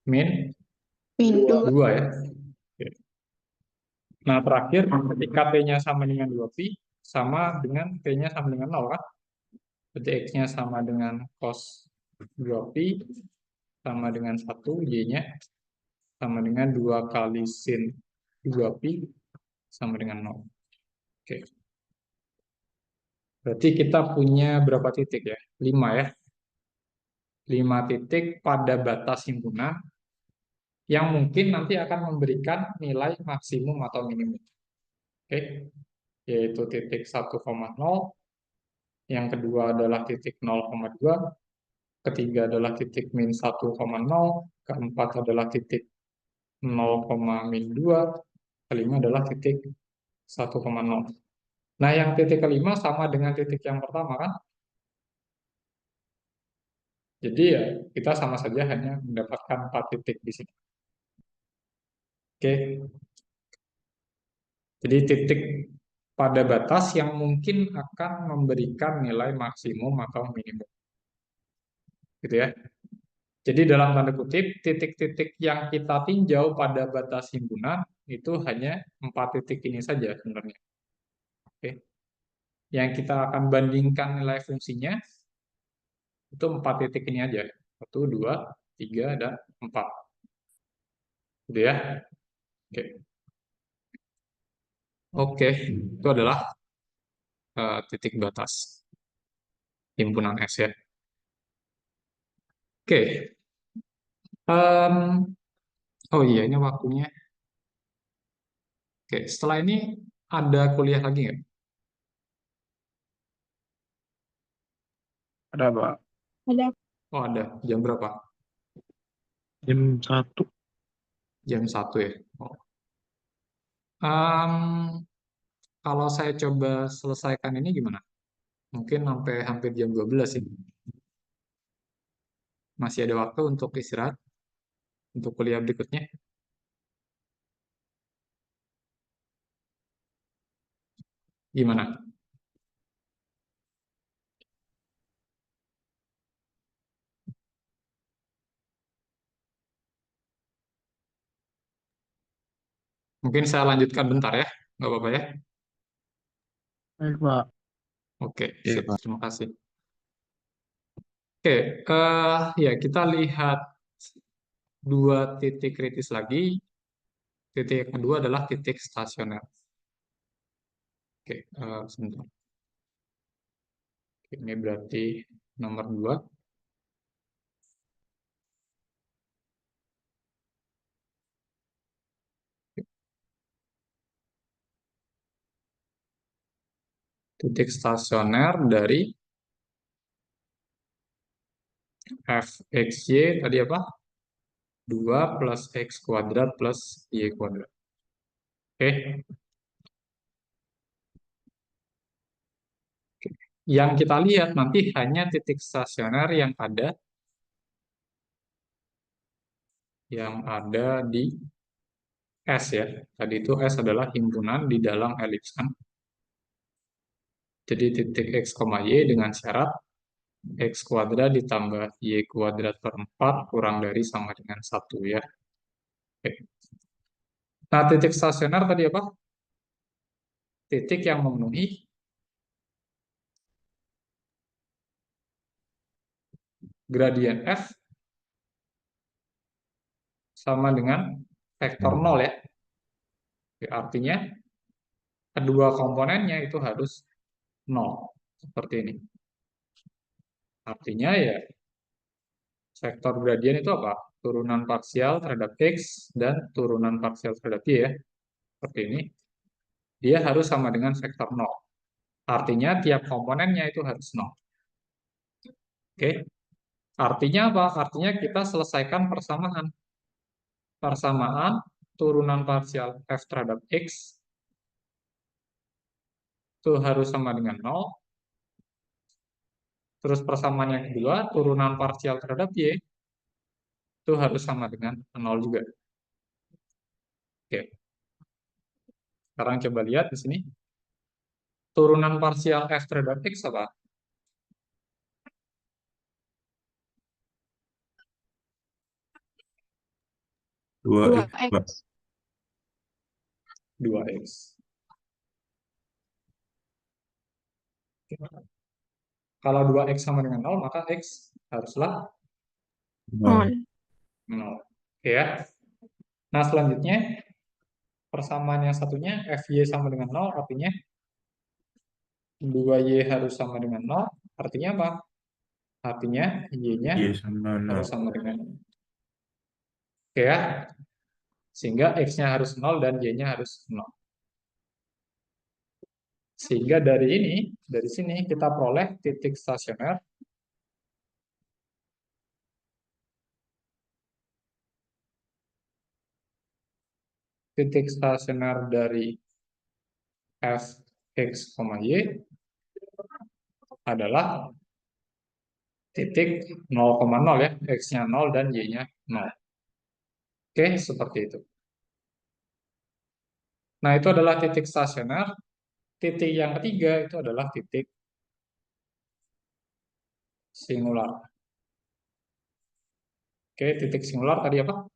min Min 2. 2 ya. Oke. Nah, terakhir ketika T-nya sama dengan 2pi, sama dengan T-nya sama dengan 0 kan? Berarti X-nya sama dengan cos 2pi, sama dengan 1, Y-nya sama dengan 2 kali sin 2pi sama dengan 0. Oke. Berarti kita punya berapa titik ya? 5 ya. 5 titik pada batas himpunan yang mungkin nanti akan memberikan nilai maksimum atau minimum. Oke. Yaitu titik 1,0, yang kedua adalah titik 0,2, ketiga adalah titik min 1,0, keempat adalah titik 0,-2, kelima adalah titik 1,0. Nah, yang titik kelima sama dengan titik yang pertama kan? Jadi ya kita sama saja hanya mendapatkan 4 titik di sini. Oke. Jadi titik pada batas yang mungkin akan memberikan nilai maksimum atau minimum. Gitu ya. Jadi dalam tanda kutip, titik-titik yang kita tinjau pada batas himpunan itu hanya 4 titik ini saja sebenarnya. Oke. Yang kita akan bandingkan nilai fungsinya itu 4 titik ini aja. 1, 2, 3, dan 4. Gitu ya. Oke. Oke, itu adalah titik batas himpunan S ya. Oke. Oh iya, ini waktunya. Oke, setelah ini ada kuliah lagi nggak? Ada, Pak. Ada. Oh ada. Jam berapa? Jam 1. Jam 1 ya. Oh. Kalau saya coba selesaikan ini gimana? Mungkin sampai hampir jam 12 sih. Masih ada waktu untuk istirahat, untuk kuliah berikutnya. Gimana? Mungkin saya lanjutkan bentar ya. Nggak apa-apa ya? Baik, Pak. Oke, Iya, sip. Pak. Terima kasih. Oke, ya kita lihat 2 titik kritis lagi. Titik yang kedua adalah titik stasioner. Oke, sebentar. Oke, ini berarti nomor 2. Titik stasioner dari fxy tadi apa? 2 plus x kuadrat plus y kuadrat. Oke. Yang kita lihat nanti hanya titik stasioner yang ada di S ya. Tadi itu S adalah himpunan di dalam elips kan. Jadi titik x, y dengan syarat x kuadrat ditambah y kuadrat per 4 kurang dari sama dengan 1 ya. Oke. Nah, titik stasioner tadi apa? Titik yang memenuhi gradien f sama dengan vektor 0 ya. Oke, artinya kedua komponennya itu harus 0. Seperti ini. Artinya ya vektor gradien itu apa? Turunan parsial terhadap x dan turunan parsial terhadap y ya. Seperti ini. Dia harus sama dengan vektor 0. Artinya tiap komponennya itu harus 0. Oke. Artinya apa? Artinya kita selesaikan persamaan. Persamaan turunan parsial f terhadap x itu harus sama dengan 0. Terus persamaan yang kedua, turunan parsial terhadap y itu harus sama dengan 0 juga. Oke. Sekarang coba lihat di sini. Turunan parsial f terhadap x apa? 2x, Pak. 2x. 2x. Kalau 2x sama dengan 0, maka x haruslah 0. 0. 0. Oke ya. Nah, selanjutnya, persamaan yang satunya FY sama dengan 0, artinya 2Y harus sama dengan 0, artinya apa? Artinya Y-nya Y sama 0. harus sama dengan 0. Oke ya, sehingga X-nya harus 0 dan Y-nya harus 0. Sehingga dari sini kita peroleh titik stasioner dari Fx, Y adalah titik 0,0 ya, X-nya 0 dan Y-nya 0. Oke, seperti itu. Nah, itu adalah titik stasioner. Titik yang ketiga itu adalah titik singular. Oke, titik singular tadi apa?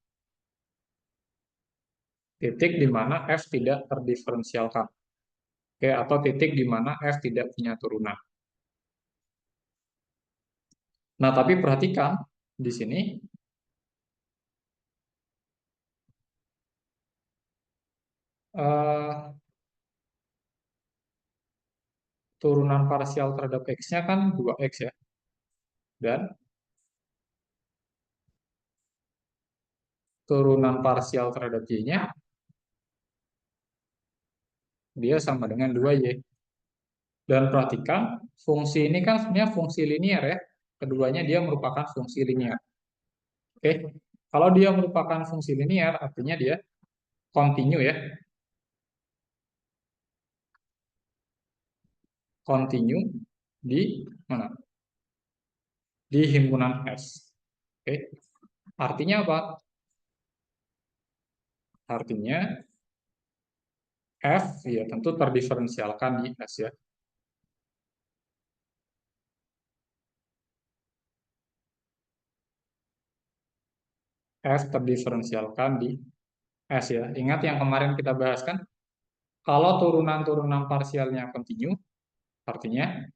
Titik di mana F tidak terdiferensialkan. Oke, atau titik di mana F tidak punya turunan. Nah, tapi perhatikan di sini turunan parsial terhadap X-nya kan 2X ya. Dan turunan parsial terhadap Y-nya dia sama dengan 2Y. Dan perhatikan, fungsi ini kan sebenarnya fungsi linear ya. Keduanya dia merupakan fungsi linear. Oke, kalau dia merupakan fungsi linear, artinya dia kontinu ya. Kontinu di mana? Di himpunan S. Oke, artinya apa? Artinya F ya tentu terdiferensialkan di S ya. F terdiferensialkan di S ya. Ingat yang kemarin kita bahas kan? Kalau turunan-turunan parsialnya kontinu, artinya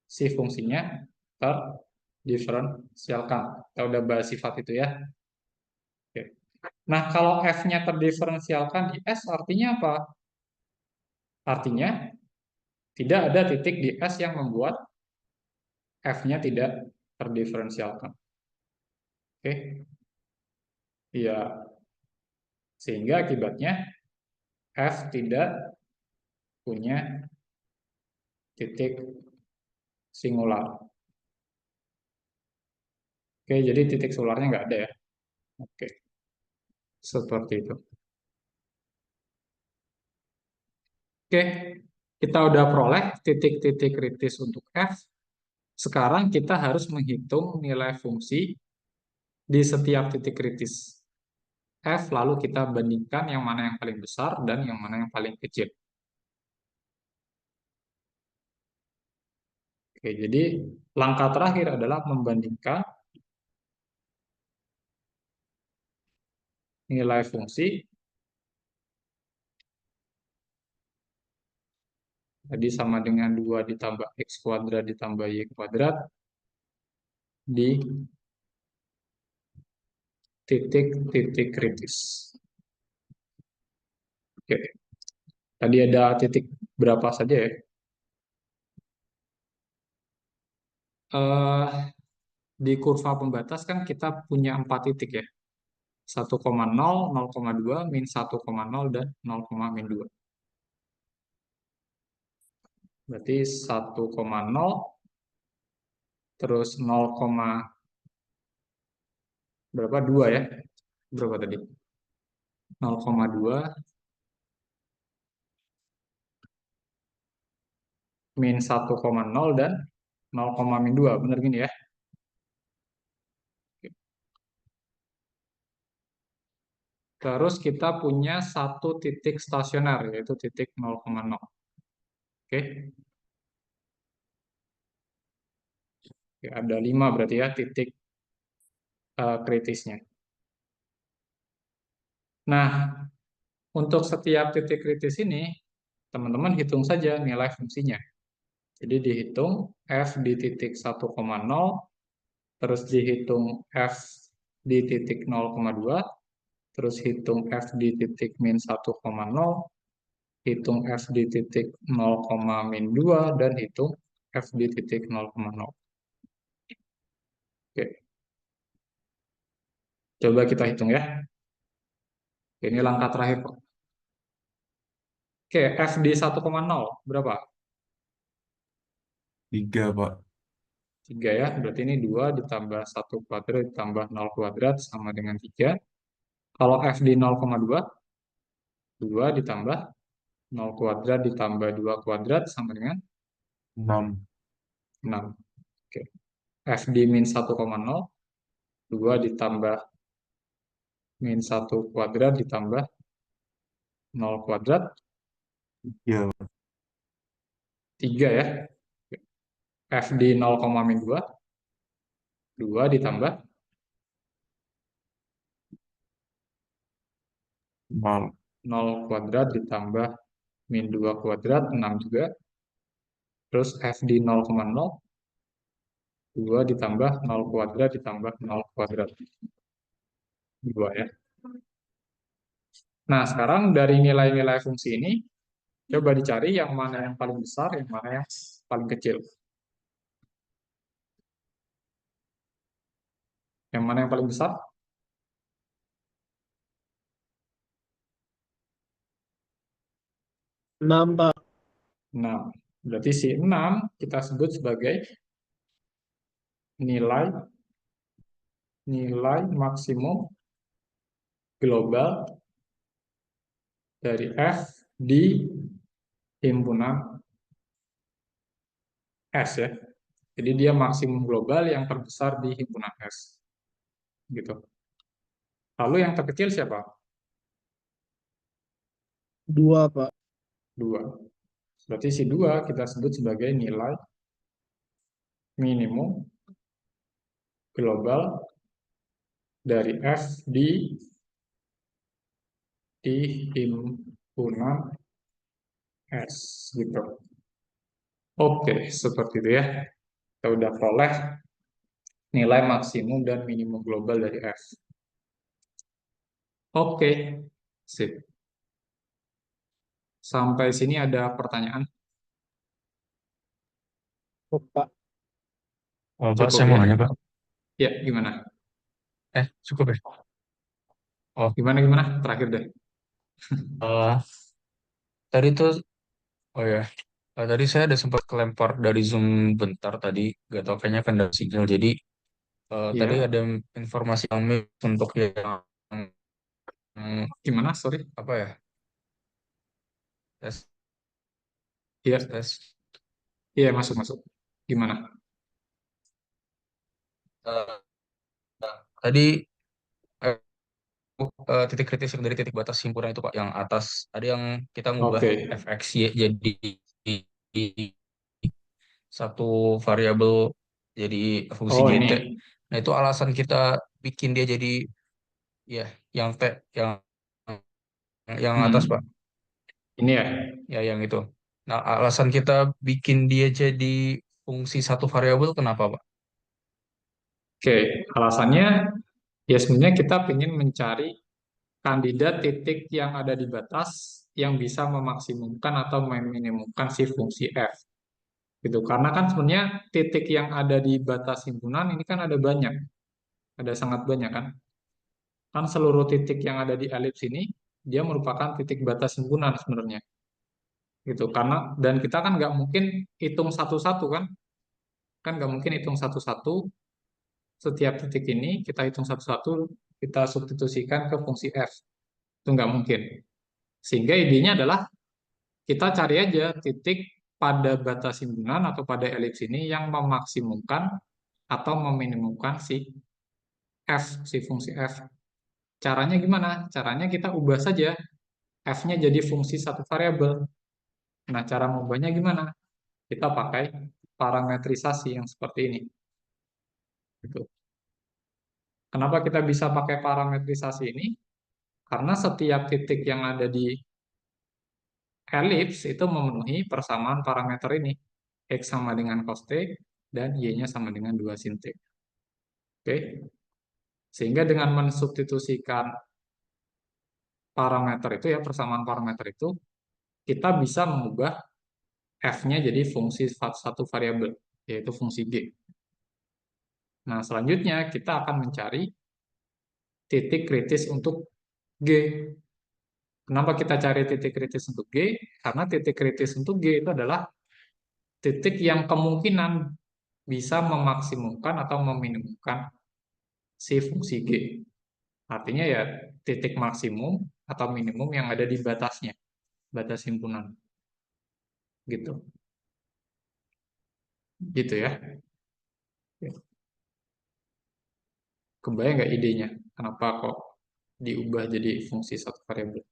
si fungsinya terdiferensialkan. Kita udah bahas sifat itu ya. Oke. Nah, kalau F-nya terdiferensialkan di S, artinya apa? Artinya, tidak ada titik di S yang membuat F-nya tidak terdiferensialkan. Oke? Iya. Sehingga akibatnya F tidak punya titik singular. Oke, jadi titik singularnya nggak ada ya. Oke. Seperti itu. Oke, kita udah peroleh titik-titik kritis untuk F. Sekarang kita harus menghitung nilai fungsi di setiap titik kritis F, lalu kita bandingkan yang mana yang paling besar dan yang mana yang paling kecil. Oke, jadi langkah terakhir adalah membandingkan nilai fungsi tadi sama dengan 2 ditambah X kuadrat ditambah Y kuadrat di titik-titik kritis. Oke, tadi ada titik berapa saja ya? Di kurva pembatas kan kita punya 4 titik ya. 1,0, 0,2, min 1,0, dan 0,-2. Berarti 1,0, terus 0, berapa? 2 ya? Berapa tadi? 0,2, min 1,0, dan 0,-2. Benar gini ya? Terus kita punya satu titik stasioner, yaitu titik 0,0. Oke? Oke, ada 5 berarti ya titik kritisnya. Nah, untuk setiap titik kritis ini, teman-teman hitung saja nilai fungsinya. Jadi dihitung F di titik 1,0, terus dihitung F di titik 0,2, terus hitung f di titik min 1,0, hitung f di titik 0, min 2, dan hitung f di titik 0,0. Oke, coba kita hitung ya. Ini langkah terakhir kok. Oke, f di 1,0 berapa? 3, Pak. 3 ya, berarti ini 2 ditambah 1 kuadrat ditambah 0 kuadrat sama dengan 3. Kalau f di 0,2, 2 ditambah 0 kuadrat ditambah 2 kuadrat sama dengan 6. 6. Oke. F di min 1,0, 2 ditambah min 1 kuadrat ditambah 0 kuadrat, 3. 3 ya. F di 0, min 2, 2 ditambah 0. 0 kuadrat ditambah min 2 kuadrat, 6 juga. Terus F di 0,0, 2 ditambah 0 kuadrat ditambah 0 kuadrat. 2 ya. Nah, sekarang dari nilai-nilai fungsi ini, coba dicari yang mana yang paling besar, yang mana yang paling kecil. Yang mana yang paling besar? 6, Pak. 6. Berarti si 6 kita sebut sebagai nilai maksimum global dari F di himpunan S ya. Jadi dia maksimum global yang terbesar di himpunan S. Gitu. Lalu yang terkecil siapa? 2, Pak. 2. Berarti si 2 kita sebut sebagai nilai minimum global dari F di himpunan S gitu. Oke, seperti itu ya. Kita udah peroleh nilai maksimum dan minimum global dari F. Oke, sip. Sampai sini ada pertanyaan? Oh, Pak. Pak, Cukup saya mau ya? nanya, Pak. Ya, gimana? Cukup ya? Oh, Gimana? Terakhir deh. eh, tadi tuh, oh ya, tadi saya ada sempat kelempar dari Zoom bentar tadi, gak tau kayaknya kan dari sinyal. Jadi tadi Iya, ada informasi yang miss untuk yang gimana? Sorry. apa ya? Tes, Iya, tes. iya masuk. Gimana? Eh, tadi eh, titik kritis yang dari titik batas himpunan itu Pak, yang atas ada yang kita ngubah Oke. fxy jadi satu variabel jadi fungsi Oh, gt. ini. Nah, itu alasan kita bikin dia jadi ya yang t yang atas Pak, Ini ya. ya yang itu. Nah, alasan kita bikin dia jadi fungsi satu variabel kenapa Pak? Oke, alasannya ya sebenarnya kita ingin mencari kandidat titik yang ada di batas yang bisa memaksimumkan atau meminimumkan si fungsi f. Gitu. Karena kan sebenarnya titik yang ada di batas himpunan ini kan ada sangat banyak kan. Kan seluruh titik yang ada di elips ini dia merupakan titik batas himpunan sebenarnya. Gitu. Karena dan kita kan nggak mungkin hitung satu-satu kan nggak mungkin hitung satu-satu setiap titik ini kita hitung satu-satu kita substitusikan ke fungsi f. Itu nggak mungkin. Sehingga idenya adalah kita cari aja titik pada batas himpunan atau pada elips ini yang memaksimumkan atau meminimumkan si f, si fungsi f. Caranya gimana? Caranya kita ubah saja f-nya jadi fungsi satu variabel. Nah, cara mengubahnya gimana? Kita pakai parametrisasi yang seperti ini. Gitu. Kenapa kita bisa pakai parametrisasi ini? Karena setiap titik yang ada di elips itu memenuhi persamaan parameter ini. X sama dengan cos T, dan Y-nya sama dengan 2 sin T. Oke? Sehingga dengan mensubstitusikan parameter itu ya, persamaan parameter itu, kita bisa mengubah f-nya jadi fungsi satu variabel, yaitu fungsi g. Nah, selanjutnya kita akan mencari titik kritis untuk g. Kenapa kita cari titik kritis untuk g? Karena titik kritis untuk g itu adalah titik yang kemungkinan bisa memaksimumkan atau meminimumkan si fungsi g. Artinya ya titik maksimum atau minimum yang ada di batasnya, batas himpunan. Gitu. Gitu ya. Kebayang nggak idenya? Kenapa kok diubah jadi fungsi satu variabel?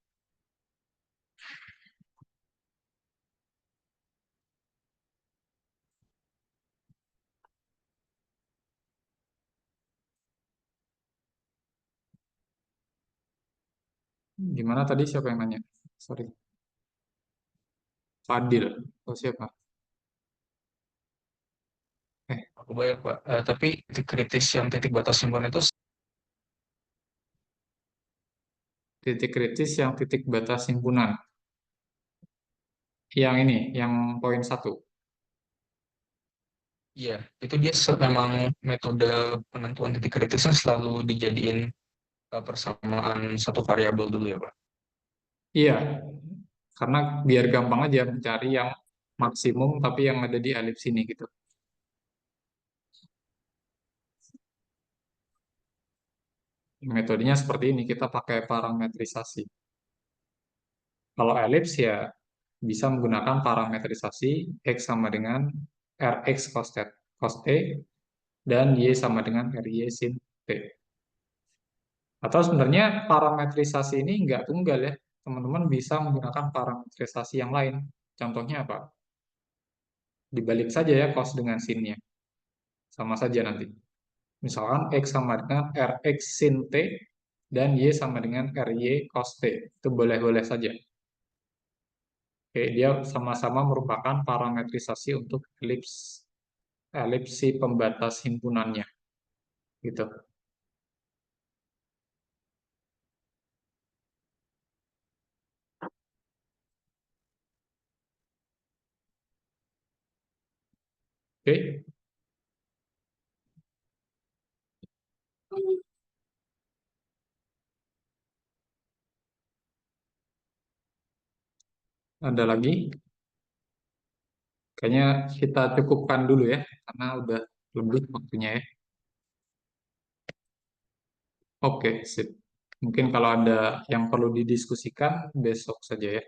Gimana tadi, siapa yang nanya? Sorry. Fadil. Oh, siapa? Aku bayar, Pak. Tapi titik kritis yang titik batas himpunan itu Titik kritis yang titik batas himpunan. Yang ini, yang poin 1. iya, itu dia memang metode penentuan titik kritisnya selalu dijadiin persamaan satu variabel dulu ya, Pak. Iya, karena biar gampang aja mencari yang maksimum tapi yang ada di elips ini gitu. Metodenya seperti ini, kita pakai parametrisasi. Kalau elips ya bisa menggunakan parametrisasi X sama dengan Rx cos T dan Y sama dengan Ry sin T. Atau sebenarnya parametrisasi ini nggak tunggal ya, teman-teman bisa menggunakan parametrisasi yang lain. Contohnya apa? Dibalik saja ya cos dengan sinnya, sama saja nanti. Misalkan X sama dengan Rx sin T dan Y sama dengan Ry cos T. Itu boleh-boleh saja. Oke, dia sama-sama merupakan parametrisasi untuk elips si pembatas himpunannya. Gitu. Oke, ada lagi? Kayaknya kita cukupkan dulu ya, karena udah lebih waktunya ya. Oke, sip. Mungkin kalau ada yang perlu didiskusikan, besok saja ya.